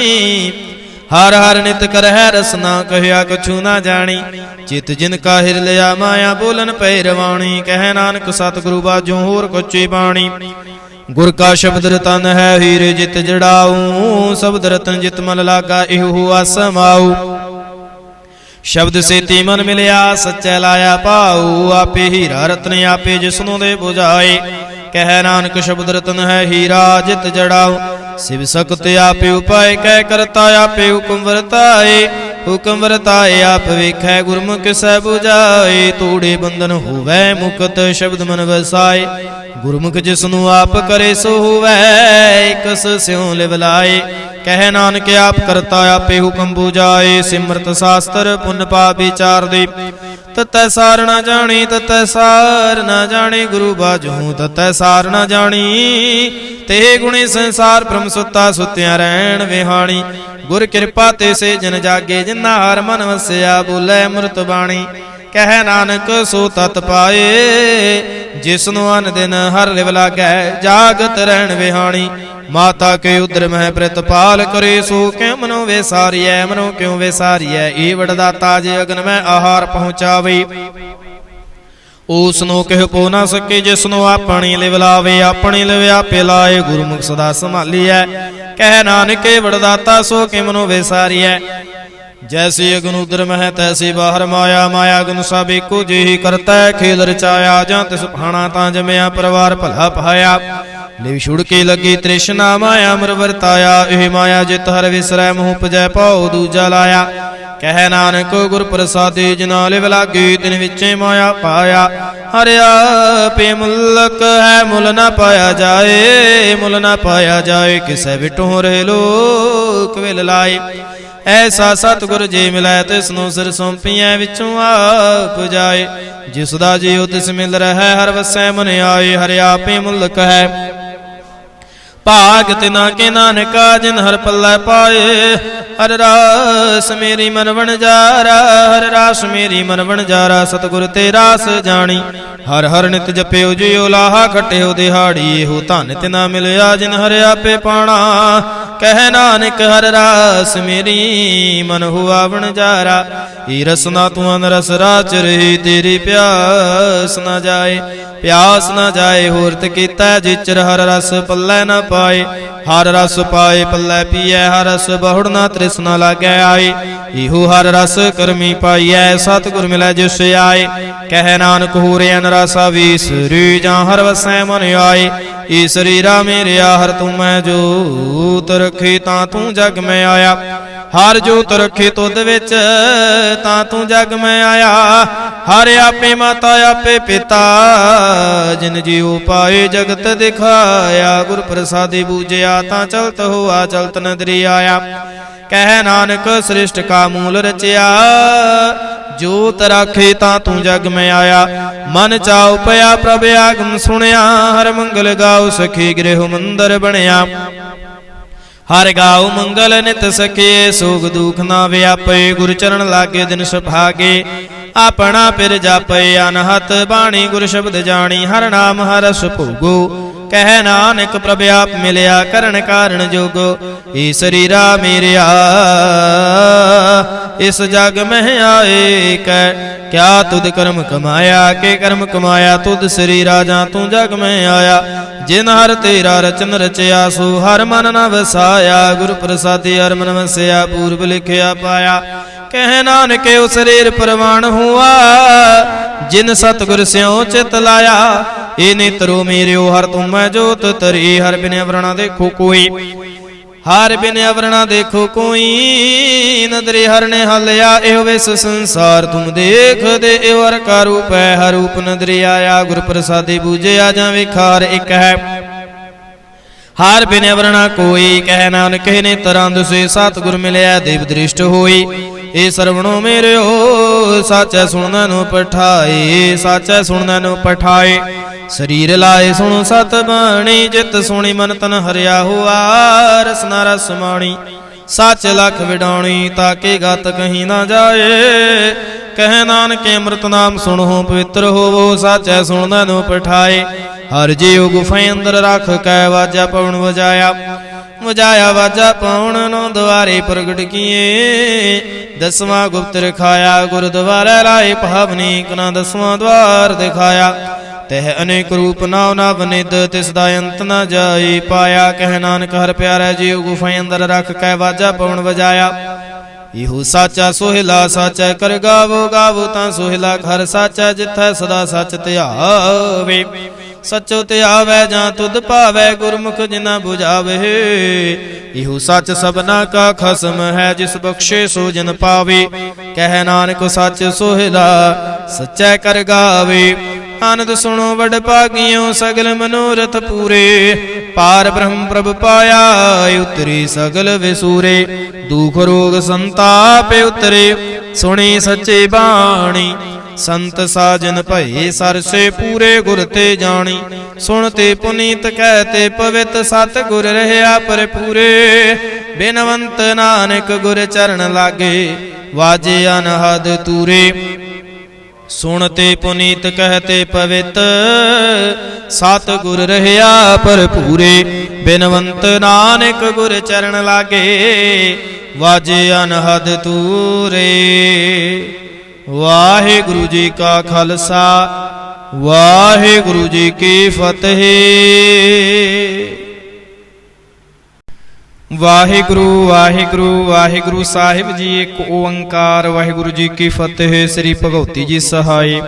हर हर नित कर है रसना कहया कछु ना जानी। चित जिनका हिर लिया माया बोलन पै रवाणी। कह नानक सतगुरु बाजों होर कच्ची बाणी। गुर का शब्द रतन है हीर जित जड़ाऊं। शब्द रतन जित मन लागा इहु हुआ समाऊ। शब्द से ती मन मिलया सच्चा लाया पाऊ। आपे हीरा रतन आपे जिसनों दे बुझाए। कह नानक शब्द रतन है हीरा जित जड़ाऊं। शिव सकते आपे उपाय कह करता आपे हुक्म वर्ताए। हुक्म वर्ताए आप वेखै गुरमुख सै बुझाए। तोड़े बंधन होवै मुकत शब्द मन वसाए। गुरमुख जिसनु आप करे सो होवै कस स्यों लिवलाए। कह नानक आप करता आपे हुक्म बुझाए। सिमरत शास्त्र पुन पाप विचार दे। ततै सार न जानी ततै सार न जानी। गुरु बाजू ततै सार न जानी। ते गुणी संसार भ्रम सुता सुत्या रहन विहाणी। गुर कृपा ते से जन जागे जिन्ना हर मन वसया बोले अमृत बाणी। कह नानक सो तत पाए जिसनु अन दिन हर लिव लागै जागत रहन विहाणी। माता के उदर मह प्रतिपाल करे सो क्यों मनो वेसारिय मनो क्यों वेसारिय। ए वडदाता जे अगन में आहार पहुँचावे। उसनो कह पो ना सके जिसनो अपनी लिव लावे। अपनी लिव आपे लाए गुरमुख सदा संभालिय। कह नानक वडदाता सो के मनो वेसारिय। जैसे अगन उदर मह तैसी बाहर माया। माया अगन सब एको जेही करता खेल रचाया। जां तिस भाणा तां जमया परिवार भला पाया। लिव छुड़ के लगी तृष्णा माया मर वरताया। एह माया जित हर विसरै मुँह उपजै पाओ दूजा लाया। कह नानक गुर प्रसादे जिना लिव लागे तिन विचे माया पाया। हर आपे मुल्लक है मुल न पाया जाए। मुल न पाया जाए किसै विटों रहे लोक विल लाए। ऐसा सतगुर जे मिलै तिसनु सिर सौंपिया विचों आप जाए। जिसदा जियो तिस मिल रहा हर वसै मन आए। हर आपे मुल्क है भाग तिना के नानका जिन हर पल्लै पाए। हर रास मेरी मन वणजारा हर रास मेरी मन वणजारा। सतगुर ते रास जानी हर हर नित जप्यो जियो लाहा खट्यो दिहाड़ी। हो धन तिना मिलया जिन हर आपे पाणा। कह नानक हर रास मेरी मन हुआ वणजारा। ई रसना तू अन रस राच रही तेरी प्यास न जाए। प्यास न जाए होरत कीता जिचर हर रस पल्लै न पाए। हर रस पाए पल्लै पिए हर रस बहुड़ न तृष्णा लागै आए। इहो हर रस करमी पाइयै सतगुर मिलै जिस आए। कह नानक होरे अन रसा विसरी जां हर वसै मन आए। ਏ ਸਰੀਰਾ ਮੇਰਿਆ ਹਰ ਤੂੰ ਮੈਂ ਜੋਤ ਰਖੇ ਤਾਂ ਤੂੰ ਜਗ ਮੈਂ ਆਇਆ। ਹਰ ਜੋਤ ਰਖੇ ਤੁਧ ਵਿੱਚ ਤਾਂ ਤੂੰ ਜਗ ਮੈਂ ਆਇਆ। ਹਰ ਆਪੇ ਮਾਤਾ ਆਪੇ ਪਿਤਾ ਜਿਨ ਜੀਉ ਪਾਏ ਜਗਤ ਦਿਖਾਇਆ। ਗੁਰ ਪ੍ਰਸਾਦਿ ਬੂਝਿਆ ਤਾਂ ਚਲਤ ਹੋਆ ਚਲਤ ਨਦਰੀ ਆਇਆ। ਕਹਿ ਨਾਨਕ ਸ੍ਰਿਸ਼ਟ ਕਾ ਮੂਲ ਰਚਿਆ। ਜੋਤ ਰਾਖੇ ਤਾਂ ਤੂੰ ਜਗ ਮੈਂ ਆਇਆ। ਮਨ ਚਾਉ ਪਿਆ ਪ੍ਰਭ ਆਗਮ ਸੁਣਿਆ। ਹਰ ਮੰਗਲ ਗਾਉ ਸਖੀ ਗ੍ਰਹਿ ਮੰਦਰ ਬਣਿਆ। ਹਰ ਗਾਉ ਮੰਗਲ ਨਿਤ ਸਖੇ ਸੋਗ ਦੁਖ ਨਾ ਵਿਆਪੇ। ਗੁਰ ਚਰਨ ਲਾਗੇ ਦਿਨ ਸੁਭਾਗੇ ਆਪਣਾ ਪਿਰ ਜਾਪੇ। ਅਨਹਤ ਬਾਣੀ ਗੁਰ ਸ਼ਬਦ ਜਾਣੀ ਹਰ ਨਾਮ ਹਰਸ ਭੋਗੋ। ਕਹਿ ਨਾਨਕ ਪ੍ਰਭ ਆਪ ਮਿਲਿਆ ਕਰਨ ਕਾਰਨ ਜੋਗੋ। ਏ ਸਰੀਰਾ ਮੇਰਿਆ ਇਸ ਜਗ ਮਹਿ ਆਏ ਕੈ ਕਿਆ ਤੁਧ ਕਰਮ ਕਮਾਇਆ। ਕੇ ਕਰਮ ਕਮਾਇਆ ਤੁਧ ਸਰੀਰਾ ਜਾਂ ਤੂੰ ਜਗ ਮੈਂ ਆਇਆ। ਜਿਨ ਹਰ ਤੇਰਾ ਰਚਨ ਰਚਿਆ ਸੋ ਹਰ ਮਨ ਨ ਵਸਾਇਆ। ਗੁਰ ਪ੍ਰਸਾਦਿ ਹਰ ਮਨ ਵਸਿਆ ਪੂਰਬ ਲਿਖਿਆ ਪਾਇਆ। ਕਹਿ ਨਾਨਕ ਓ ਸਰੀਰ ਪ੍ਰਵਾਨ ਹੁਆ ਜਿਨ ਸਤਿਗੁਰ ਸਿਉ ਚਿਤ ਲਾਇਆ। ਏ ਨੇਤਰੋ ਮੇਰਿਓ ਹਰ ਤੂੰ ਮੈਂ ਜੋਤ ਤਰੀ। ਹਰ ਬਿਨ ਅਵਰਣਾ ਦੇਖੋ ਕੋਈ ਹਰ ਬਿਨ ਅਵਰਣਾ ਦੇਖੋ ਕੋਈ। ਨਦਰੇ ਹਰ ਨੇ ਹਲਿਆ ਇਹੋ ਵਿਸ ਸੰਸਾਰ ਤੁਮ ਦੇਖਦੇ। ਇਹੋ ਹਰ ਕਾ ਰੂਪ ਹੈ ਹਰ ਰੂਪ ਨਦਰੇ ਆਇਆ। ਗੁਰ ਪ੍ਰਸਾਦਿ ਬੂਝਿਆ ਜਾਂ ਵਿਖਾਰ ਇੱਕ ਹੈ। ਹਰ ਬਿਨ ਅਵਰਣਾ ਕੋਈ ਕਹਿ ਨਾਨਕ ਨੇ ਤਰਾਂ ਦੁਸੇ ਸਤਿਗੁਰ ਮਿਲਿਆ ਦੇਵ ਦ੍ਰਿਸ਼ਟ ਹੋਈ। ਏ ਸਰਵਣੋ ਮੇਰਿਓ ਸਾਚੈ ਸੁਣਨ ਨੂੰ ਪਠਾਏ। ਸਾਚੈ ਸੁਣਨ ਨੂੰ ਪਠਾਏ। ਸਰੀਰ ਲਾਏ ਸੁਣੋ ਸਤ ਬਾਣੀ। ਜਿਤ ਸੁਣੀ ਮਨ ਤਨ ਹਰਿਆ ਹੁਆ ਰਸਨਾ ਰਸ ਮਾਣੀ। ਸੱਚ ਲਖ ਵਿਡਾਉਣੀ ਤਾਕੇ ਗਤ ਕਹੀਂ ਨਾ ਜਾਏ। ਕਹਿ ਨਾਨਕ ਅੰਮ੍ਰਿਤ ਨਾਮ ਸੁਣੋ ਪਵਿੱਤਰ ਹੋਵੋ। ਸਾਚੈ ਸੁਣਨ ਨੂੰ ਪਠਾਏ। ਹਰ ਜੀਉ ਗੁਫੇ ਅੰਦਰ ਰੱਖ ਕੈ ਵਾਜਾ ਪਵਨ ਵਜਾਇਆ। ਵਜਾਇਆ ਵਾਜਾ ਪਵਨ ਨੂੰ ਦੁਆਰੇ ਪ੍ਰਗਟ ਕੀਏ। ਦਸਵਾਂ ਗੁਪਤ ਰਖਾਇਆ ਗੁਰ ਦੁਆਰੇ ਲਾਏ ਭਾਵਨੀ ਕਨਾ ਦਸਵਾਂ ਦਵਾਰ ਦਿਖਾਇਆ। ਤਹ ਅਨੇਕ ਰੂਪ ਨਾਉ ਨਵ ਨਿਧ ਤਿਸ ਦਾ ਅੰਤ ਨ ਜਾਈ ਪਾਇਆ। ਕਹਿ ਨਾਨਕ ਹਰ ਪਿਆਰਾ ਜੀਉ ਗੁਫੇ ਅੰਦਰ ਰੱਖ ਕੈ ਵਾਜਾ ਪਵਨ ਵਜਾਇਆ। ਇਹੋ ਸਾਚਾ ਸੋਹਿਲਾ ਸਾਚਾ ਕਰ ਗਾਵੋ ਗਾਵੋ ਤਾਂ ਸੋਹਿਲਾ ਹਰ ਸਾਚਾ ਜਿਥੈ ਸਦਾ ਸੱਚ ਧਿਆਵੇ। ਸਚੋ ਧਿਆਵੈ ਜਾਂ ਤੁਧ ਭਾਵੈ ਗੁਰਮੁਖ ਜਿਨਾ 부ਝਾਵੇ। ਇਹੋ ਸੱਚ ਸਭਨਾ ਕਾ ਖਸਮ ਹੈ ਜਿਸ ਬਖਸ਼ੇ ਸੋ ਜਨ ਪਾਵੇ। ਕਹਿ ਨਾਨਕ ਸੱਚ ਸੋਹਿਲਾ ਸਚੈ ਕਰ ਗਾਵੇ। ਆਨੰਦ ਸੁਣੋ ਵਡ ਭਾਗਿਓ ਸਗਲ ਮਨੋਰਥ ਪੂਰੇ। ਪਾਰ ਬ੍ਰਹਮ ਪ੍ਰਭ ਪਾਇਆ ਉਤਰੀ ਸਗਲ ਵਿਸੂਰੇ। ਦੁਖ ਰੋਗ ਸੰਤਾਪ ਉਤਰੇ ਸੁਣੀ ਸੱਚੇ ਬਾਣੀ। ਸੰਤ ਸਾਜਨ ਭਏ ਸਰਸੇ ਪੂਰੇ ਗੁਰ ਤੇ ਜਾਣੀ। ਸੁਣ ਤੇ ਪੁਨੀਤ ਕਹਿ ਤੇ ਪਵਿੱਤ ਸਤ ਗੁਰ ਰਹਿਆ ਪਰ ਪੂਰੇ। ਬਿਨਵੰਤ ਨਾਨਕ ਗੁਰ ਚਰਨ ਲਾਗੇ ਵਾਜੇ ਅਨਹਦ ਤੂਰੇ। ਸੁਣ ਤੇ ਪੁਨੀਤ ਕਹਤੇ ਪਵਿੱਤ ਸਤ ਗੁਰ ਰਹਿਆ ਭਰਪੂਰੇ। ਬਿਨਵੰਤ ਨਾਨਕ ਗੁਰ ਚਰਨ ਲਾਗੇ ਵਾਜੇ ਅਨਹਦ ਤੂਰੇ। ਵਾਹਿਗੁਰੂ ਜੀ ਕਾ ਖਾਲਸਾ ਵਾਹਿਗੁਰੂ ਜੀ ਕੀ ਫਤਿਹ। ਵਾਹਿਗੁਰੂ ਵਾਹਿਗੁਰੂ ਵਾਹਿਗੁਰੂ ਸਾਹਿਬ ਜੀ ਇੱਕ ਓੰਕਾਰ। ਵਾਹਿਗੁਰੂ ਜੀ ਕੀ ਫਤਿਹ। ਸ੍ਰੀ ਭਗਉਤੀ ਜੀ ਸਹਾਈ।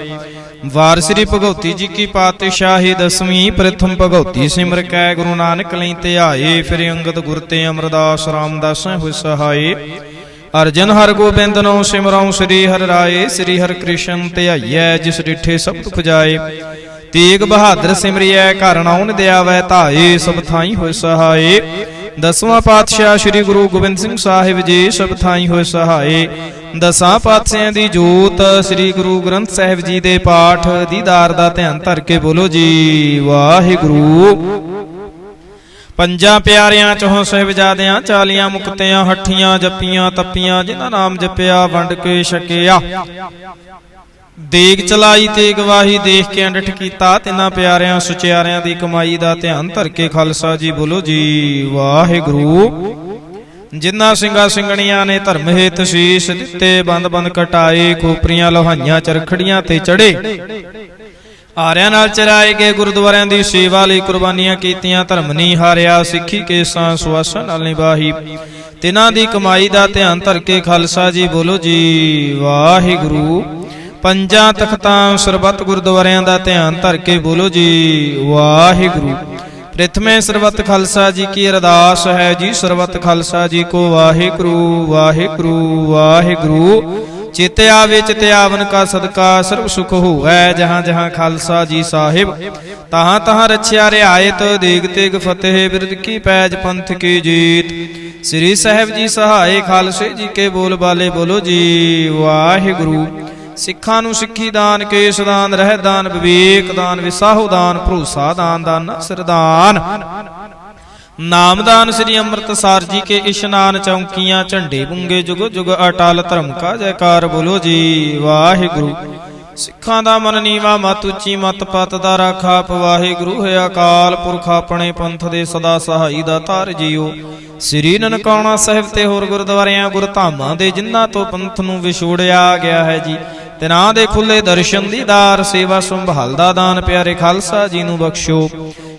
ਵਾਰ ਸ੍ਰੀ ਭਗਉਤੀ ਜੀ ਕੀ ਪਾਤਸ਼ਾਹੀ ਦਸਵੀਂ। ਪ੍ਰਥਮ ਭਗਉਤੀ ਸਿਮਰ ਕੈ ਗੁਰੂ ਨਾਨਕ ਲਈ ਧਿਆਏ। ਫਿਰ ਅੰਗਦ ਗੁਰ ਤੇ ਅਮਰਦਾਸ ਰਾਮਦਾਸ ਹੋਇ ਸਹਾਏ। ਅਰਜਨ ਹਰ ਗੋਬਿੰਦ ਨੋ ਸਿਮਰਉ ਸ੍ਰੀ ਹਰਿ ਰਾਏ। ਸ੍ਰੀ ਹਰਿ ਕ੍ਰਿਸ਼ਨ ਧਿਆਈਐ ਜਿਸ ਡਿਠੇ ਸਭ ਦੁਖ ਜਾਏ। ਤੇਗ ਬਹਾਦਰ ਸਿਮਰਿਐ ਘਰ ਨਾਉਨ ਦਿਆਵੈ ਧਾਏ। ਸਭ ਥਾਈ ਹੋਇ ਸਹਾਏ। ਦਸਵਾਂ ਪਾਤਸ਼ਾਹ ਸ੍ਰੀ ਗੁਰੂ ਗੋਬਿੰਦ ਸਿੰਘ ਸਾਹਿਬ ਜੀ ਸਭ ਥਾਈ ਹੋਇ ਸਹਾਏ। ਦਸਾਂ ਪਾਤਸ਼ਾਹਾਂ ਦੀ ਜੋਤ ਸ੍ਰੀ ਗੁਰੂ ਗ੍ਰੰਥ ਸਾਹਿਬ ਜੀ ਦੇ ਪਾਠ ਦੀਦਾਰ ਦਾ ਧਿਆਨ ਧਰ ਕੇ ਬੋਲੋ ਜੀ ਵਾਹਿਗੁਰੂ। ਪੰਜਾਂ ਪਿਆਰਿਆਂ ਚੋਂ ਸਾਹਿਬਜ਼ਾਦਿਆਂ 40 ਮੁਕਤਿਆਂ ਹੱਠੀਆਂ ਜੱਪੀਆਂ ਤੱਪੀਆਂ ਜਿਨ੍ਹਾਂ ਨਾਮ ਜਪਿਆ ਵੰਡ ਕੇ ਛਕਿਆ। ਦੇਗ ਚਲਾਈ ਤੇ ਗਵਾਹੀ ਦੇਖ ਕੇ ਅੰਡਠ ਕੀਤਾ। ਤਿੰਨਾਂ ਪਿਆਰਿਆਂ ਸੁਚਿਆਰਿਆਂ ਦੀ ਕਮਾਈ ਦਾ ਧਿਆਨ ਧਰ ਕੇ ਖਾਲਸਾ ਜੀ ਬੋਲੋ ਜੀ ਵਾਹਿਗੁਰੂ। ਜਿਨ੍ਹਾਂ ਸਿੰਘਾਂ ਸਿੰਘਣੀਆਂ ਨੇ ਧਰਮ ਹੇਤ ਸੀਸ ਦਿੱਤੇ ਬੰਦ ਬੰਦ ਕਟਾਏ। ਖੋਪਰੀਆਂ ਲੋਹਾਈਆਂ ਚਰਖੜੀਆਂ ਤੇ ਚੜੇ। ਆਰਿਆਂ ਨਾਲ ਚਰਾਏ ਗਏ ਗੁਰਦੁਆਰਿਆਂ ਦੀ ਸੇਵਾ ਲਈ ਕੁਰਬਾਨੀਆਂ ਕੀਤੀਆਂ। ਧਰਮ ਨਹੀਂ ਹਾਰਿਆ ਸਿੱਖੀ ਕੇਸਾਂ ਸੁਆਸਾਂ ਨਾਲ ਨਿਭਾਹੀ। ਤਿਨਾਂ ਦੀ ਕਮਾਈ ਦਾ ਧਿਆਨ ਧਰ ਕੇ ਖਾਲਸਾ ਜੀ ਬੋਲੋ ਜੀ ਵਾਹਿਗੁਰੂ। ਪੰਜਾਂ ਤਖਤਾਂ ਸਰਬੱਤ ਗੁਰਦੁਆਰਿਆਂ ਦਾ ਧਿਆਨ ਧਰ ਕੇ ਬੋਲੋ ਜੀ ਵਾਹਿਗੁਰੂ। ਪ੍ਰਥਮੇ ਸਰਬਤ ਖਾਲਸਾ ਜੀ ਕੀ ਅਰਦਾਸ ਹੈ ਜੀ। ਸਰਬਤ ਖਾਲਸਾ ਜੀ ਕੋ ਵਾਹਿਗੁਰੂ ਵਾਹਿਗੁਰੂ ਵਾਹਿਗੁਰੂ। ਚਿਤ ਆਵੇ ਚਿਤ ਆਵਨ ਕਾ ਸਦਕਾ ਸਰਬ ਸੁਖ ਹੋਵੈ। ਜਹਾਂ ਜਹਾਂ ਖਾਲਸਾ ਜੀ ਸਾਹਿਬ ਤਹਾਂ ਤਹਾਂ ਰਛਿਆ ਰਿਆਇਤ। ਦੇਗ ਤੇਗ ਫਤਿਹ ਬਿਰਦ ਕੀ ਪੈਜ ਪੰਥ ਕੀ ਜੀਤ। ਸ੍ਰੀ ਸਾਹਿਬ ਜੀ ਸਹਾਏ ਖਾਲਸੇ ਜੀ ਕੇ ਬੋਲ ਬਾਲੇ ਬੋਲੋ ਜੀ ਵਾਹਿਗੁਰੂ। ਸਿੱਖਾਂ ਨੂੰ ਸਿੱਖੀ ਦਾਨ, ਕੇਸ ਦਾਨ, ਰਹਿ ਦਾਨ, ਵਿਵੇਕ ਦਾਨ, ਵਿਸਾਹੋ ਦਾਨ, ਭਰੋਸਾ ਦਾਨ, ਦਾਨਾ ਸਰਦਾਨ, ਨਾਮਦਾਨ। ਸ੍ਰੀ ਅੰਮ੍ਰਿਤਸਰ ਜੀ ਕੇ ਇਸ਼ਨਾਨ ਚੌਂਕੀਆਂ, ਝੰਡੇ ਬੁੰਗੇ ਜੁਗ ਜੁਗ ਅਟਲ ਧਰਮ ਕਾ ਜੈਕਾਰ ਬੋਲੋ ਜੀ ਵਾਹਿਗੁਰੂ। ਸਿੱਖਾਂ ਦਾ ਮਨ ਨੀਵਾ ਮਤ ਉੱਚੀ, ਮਤ ਪਤ ਦਾ ਰਾਖਾ ਵਾਹਿਗੁਰੂ ਹੈ। ਅਕਾਲ ਪੁਰਖ ਆਪਣੇ ਪੰਥ ਦੇ ਸਦਾ ਸਹਾਈ ਦਾ ਧਾਰ ਜੀਓ। ਸ੍ਰੀ ਨਨਕਾਣਾ ਸਾਹਿਬ ਤੇ ਹੋਰ ਗੁਰਦੁਆਰਿਆਂ ਗੁਰਧਾਮਾਂ ਦੇ ਜਿਨ੍ਹਾਂ ਤੋਂ ਪੰਥ ਨੂੰ ਵਿਛੋੜਿਆ ਗਿਆ ਹੈ ਜੀ, ਤਿਨਾਂ ਦੇ ਖੁੱਲੇ ਦਰਸ਼ਨ ਦੀਦਾਰ, ਸੇਵਾ ਸੰਭਾਲ ਦਾ ਦਾਨ ਪਿਆਰੇ ਖਾਲਸਾ ਜੀ ਨੂੰ ਬਖਸ਼ੋ।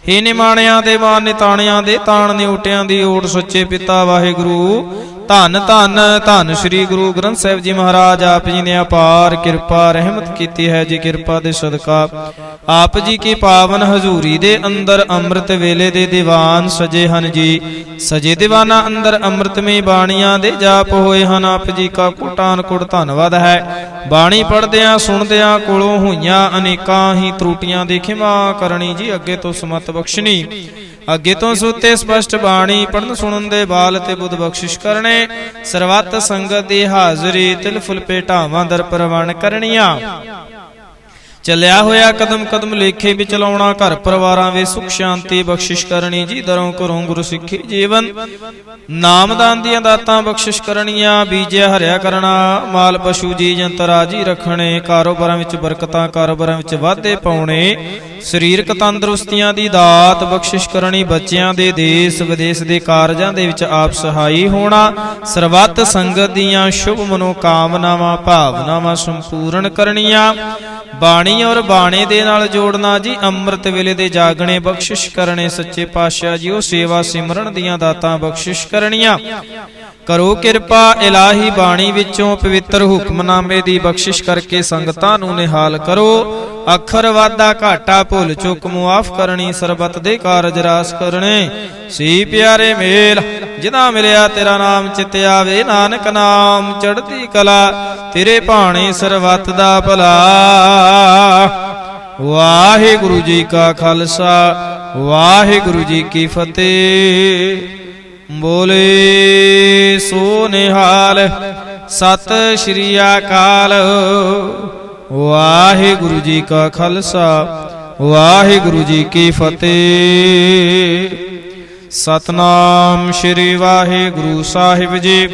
ਹੇ ਨਿਮਾਣਿਆਂ ਦੇ ਮਾਨ, ਨਿਤਾਣਿਆਂ ਦੇ ਤਾਣ, ਨਿਉਟਿਆਂ ਦੀ ਓਟ, ਸੱਚੇ ਪਿਤਾ ਵਾਹਿਗੁਰੂ। ਧੰਨ ਧੰਨ ਧੰਨ ਸ੍ਰੀ ਗੁਰੂ ਗ੍ਰੰਥ ਸਾਹਿਬ ਜੀ ਮਹਾਰਾਜ। ਆਪ ਜੀ ਨੇ ਅਪਾਰ ਕਿਰਪਾ ਰਹਿਮਤ ਕੀਤੀ ਹੈ ਜੀ। ਕਿਰਪਾ ਦੇ ਸਦਕਾ ਆਪ ਜੀ ਕੀ ਪਾਵਨ ਹਜ਼ੂਰੀ ਦੇ ਅੰਦਰ ਅੰਮ੍ਰਿਤ ਵੇਲੇ ਦੇ ਦੀਵਾਨ ਸਜੇ ਹਨ ਜੀ। ਸਜੇ ਦੀਵਾਨਾਂ ਅੰਦਰ ਅੰਮ੍ਰਿਤਮਈ ਬਾਣੀਆਂ ਦੇ ਜਾਪ ਹੋਏ ਹਨ। ਆਪ ਜੀ ਕਾ ਕੋਟਾਨ ਕੋਟ ਧੰਨਵਾਦ ਹੈ। ਬਾਣੀ ਪੜ੍ਹਦਿਆਂ ਸੁਣਦਿਆਂ ਕੋਲੋਂ ਹੋਈਆਂ ਅਨੇਕਾਂ ਹੀ ਤਰੁੱਟੀਆਂ ਦੀ ਖਿਮਾ ਕਰਨੀ ਜੀ। ਅੱਗੇ ਤੋਂ ਸਮਤ ਬਖਸ਼ਣੀ, ਅੱਗੇ ਤੋਂ ਸੁਤੇ ਸਪਸ਼ਟ ਬਾਣੀ ਪੜਨ ਸੁਣਨ ਦੇ ਬਾਲ ਤੇ ਬੁੱਧ ਬਖਸ਼ਿਸ਼ ਕਰਨੇ। ਸਰਬੱਤ ਸੰਗਤ ਦੀ ਹਾਜ਼ਰੀ, ਤਿਲ ਫੁਲ ਭੇਟਾਵਾਂ ਦਰ ਪ੍ਰਵਾਨ ਕਰਨੀਆਂ। ਚੱਲਿਆ ਹੋਇਆ ਕਦਮ ਕਦਮ ਲੇਖੇ ਵਿੱਚ ਚਲਾਉਣਾ। ਘਰ ਪਰਿਵਾਰਾਂ ਵਿੱਚ ਸੁਖ ਸ਼ਾਂਤੀ ਬਖਸ਼ਿਸ਼ ਕਰਨੀ ਜੀ। ਦਰੋਂ ਘਰੋਂ ਗੁਰੂ ਸਿੱਖੀ ਜੀਵਨ, ਨਾਮਦਾਨ ਦੀਆਂ ਦਾਤਾਂ ਬਖਸ਼ਿਸ਼ ਕਰਨੀਆਂ। ਬੀਜਿਆ ਹਰਿਆ ਕਰਨਾ, ਮਾਲ ਪਸ਼ੂ ਜੀ ਜੰਤ ਰਾਜੀ ਰੱਖਣੇ। ਕਾਰੋਬਾਰਾਂ ਵਿੱਚ ਬਰਕਤਾਂ, ਕਾਰੋਬਾਰਾਂ ਵਿੱਚ ਵਾਧੇ ਪਾਉਣੇ। ਸਰੀਰਕ ਤੰਦਰੁਸਤੀਆਂ ਦੀ ਦਾਤ ਬਖਸ਼ਿਸ਼ ਕਰਨੀ। ਬੱਚਿਆਂ ਦੇ ਦੇਸ਼ ਵਿਦੇਸ਼ ਦੇ ਕਾਰਜਾਂ ਦੇ ਵਿੱਚ ਆਪ ਸਹਾਈ ਹੋਣਾ। ਸਰਬੱਤ ਸੰਗਤ ਦੀਆਂ ਸ਼ੁਭ ਮਨੋਕਾਮਨਾਵਾਂ ਭਾਵਨਾਵਾਂ ਸੰਪੂਰਨ ਕਰਨੀਆਂ। ਬਾਣੀ ਔਰ ਬਾਣੇ ਦੇ ਨਾਲ ਜੋੜਨਾ ਜੀ। ਅੰਮ੍ਰਿਤ ਵੇਲੇ ਦੇ ਜਾਗਣੇ ਬਖਸ਼ਿਸ਼ ਕਰਨੇ। ਸੱਚੇ ਪਾਤਸ਼ਾਹ ਜੀ ਉਹ ਸੇਵਾ ਸਿਮਰਨ ਦੀਆਂ ਦਾਤਾਂ ਬਖਸ਼ਿਸ਼ ਕਰਨੀਆਂ। ਕਰੋ ਕਿਰਪਾ ਇਲਾਹੀ ਬਾਣੀ ਵਿੱਚੋਂ ਪਵਿੱਤਰ ਹੁਕਮਨਾਮੇ ਦੀ ਬਖਸ਼ਿਸ਼ ਕਰਕੇ ਸੰਗਤਾਂ ਨੂੰ ਨਿਹਾਲ ਕਰੋ। ਅੱਖਰ ਵਾਧਾ ਘਾਟਾ ਭੁੱਲ ਚੁੱਕ ਮੁਆਫ ਕਰਨੀ। ਸਰਬੱਤ ਦੇ ਕਾਰਜ ਰਾਸ ਕਰਨੇ। ਸੀ ਪਿਆਰੇ ਮੇਲ ਜਿਨ੍ਹਾਂ ਮਿਲਿਆ ਤੇਰਾ ਨਾਮ ਚਿਤ ਆਵੇ। ਨਾਨਕ ਨਾਮ ਚੜ੍ਹਦੀ ਕਲਾ, ਤੇਰੇ ਭਾਣੇ ਸਰਬੱਤ ਦਾ ਭਲਾ। ਵਾਹਿਗੁਰੂ ਜੀ ਕਾ ਖਾਲਸਾ, ਵਾਹਿਗੁਰੂ ਜੀ ਕੀ ਫਤਿਹ। ਬੋਲੇ ਸੋ ਨਿਹਾਲ, ਸਤਿ ਸ਼੍ਰੀ ਅਕਾਲ। ਵਾਹਿਗੁਰੂ ਜੀ ਕਾ ਖਾਲਸਾ, ਵਾਹਿਗੁਰੂ ਜੀ ਕੀ ਫਤਿਹ। ਸਤਨਾਮ ਸ਼੍ਰੀ ਵਾਹਿਗੁਰੂ ਸਾਹਿਬ ਜੀ।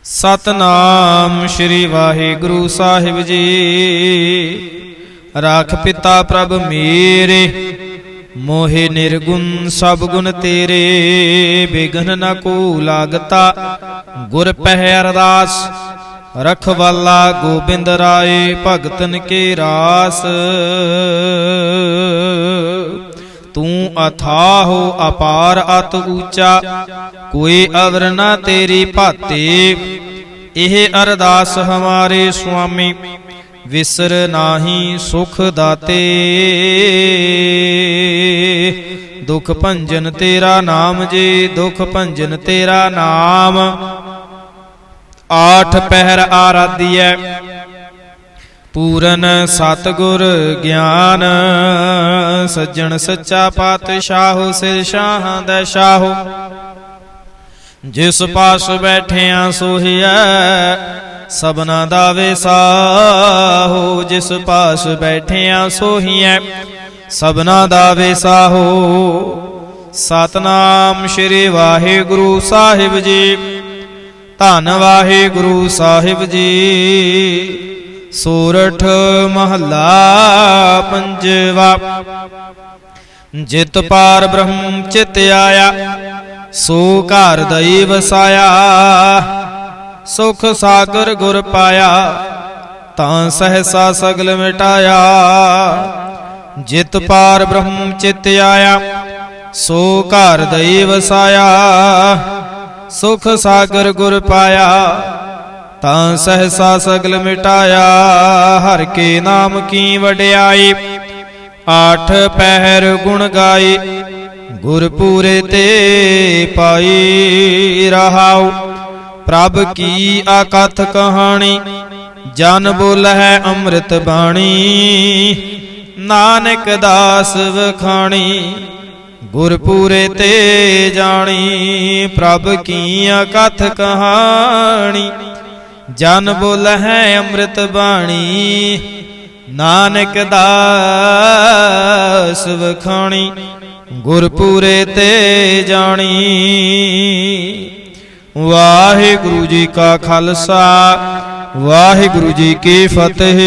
ਸਤਨਾਮ ਸ਼੍ਰੀ ਵਾਹਿਗੁਰੂ ਸਾਹਿਬ ਜੀ। ਰਾਖ ਪਿਤਾ ਪ੍ਰਭ ਮੇਰੇ, ਮੋਹਿ ਨਿਰਗੁਣ ਸਭ ਗੁਣ ਤੇਰੇ। ਬਿਗਨ ਨ ਕੋ ਲਾਗਤਾ, ਗੁਰ ਪਹਿ ਅਰਦਾਸ। ਰਖਵਾਲਾ ਗੋਬਿੰਦ ਰਾਏ, ਭਗਤਨ ਕੇ ਰਾਸ। ਤੂੰ ਅਥਾਹੋ ਅਪਾਰ ਅਤ ਊਚਾ, ਕੋਈ ਅਵਰ ਨਾ ਤੇਰੀ ਭਾਤੇ। ਇਹ ਅਰਦਾਸ ਹਮਾਰੇ ਸੁਆਮੀ, ਵਿਸਰ ਨਾਹੀ ਸੁਖ ਦਾਤੇ। ਦੁਖ ਭੰਜਨ ਤੇਰਾ ਨਾਮ ਜੀ, ਦੁਖ ਭੰਜਨ ਤੇਰਾ ਨਾਮ। ਆਠ ਪਹਿਰ ਆਰਾਧੀਐ, ਪੂਰਨ ਸਤਿਗੁਰ ਗਿਆਨ। ਸੱਜਣ ਸੱਚਾ ਪਾਤਸ਼ਾਹੋ, ਸਿਰ ਸ਼ਾਹਾਂ ਦਾ ਸ਼ਾਹੋ। ਜਿਸ ਪਾਸ ਬੈਠਿਆ ਸੋਹੀਐ, ਸਭਨਾ ਦਾ ਵਿਸਾਹੋ। ਜਿਸ ਪਾਸ ਬੈਠਿਆ ਸੋਹੀਐ, ਸਭਨਾ ਦਾ ਵਿਸਾਹੋ। ਸਤਨਾਮ ਸ਼੍ਰੀ ਵਾਹਿਗੁਰੂ ਸਾਹਿਬ ਜੀ। ਧੰਨ ਵਾਹਿਗੁਰੂ ਸਾਹਿਬ ਜੀ। ਸੋਰਠ ਮਹੱਲਾ ਪੰਜਵਾ। ਜਿਤ ਪਾਰ ਬ੍ਰਹਮ ਚਿਤ ਆਇਆ, ਸੋ ਘਰ ਦਈ ਵਸਾਇਆ। ਸੁਖ ਸਾਗਰ ਗੁਰ ਪਾਇਆ, ਤਾਂ ਸਹਸਾ ਸਗਲ ਮਿਟਾਇਆ। ਜਿਤ ਪਾਰ ਬ੍ਰਹਮ ਚਿਤ ਆਇਆ, ਸੋ ਘਰ ਦਈ ਵਸਾਇਆ। ਸੁਖ ਸਾਗਰ ਗੁਰ ਪਾਇਆ, ਤਾਂ ਸਹਸਾ ਸਗਲ ਮਿਟਾਇਆ। ਹਰ ਕੇ ਨਾਮ ਕੀ ਵਡਿਆਈ, आठ पहर गुण गाए गुरपुरे ते पाई रहाऊ। प्रभ की अकथ कहानी जन बोल है अमृत बाणी। नानक दास वखाणी गुरपुरे ते जानी। प्रभ की अकथ कहानी जन बोल है अमृत बाणी। नानक दास वखाणी गुरपुरे ते जानी। वाहिगुरु जी का खालसा वाहिगुरु जी की फतेह।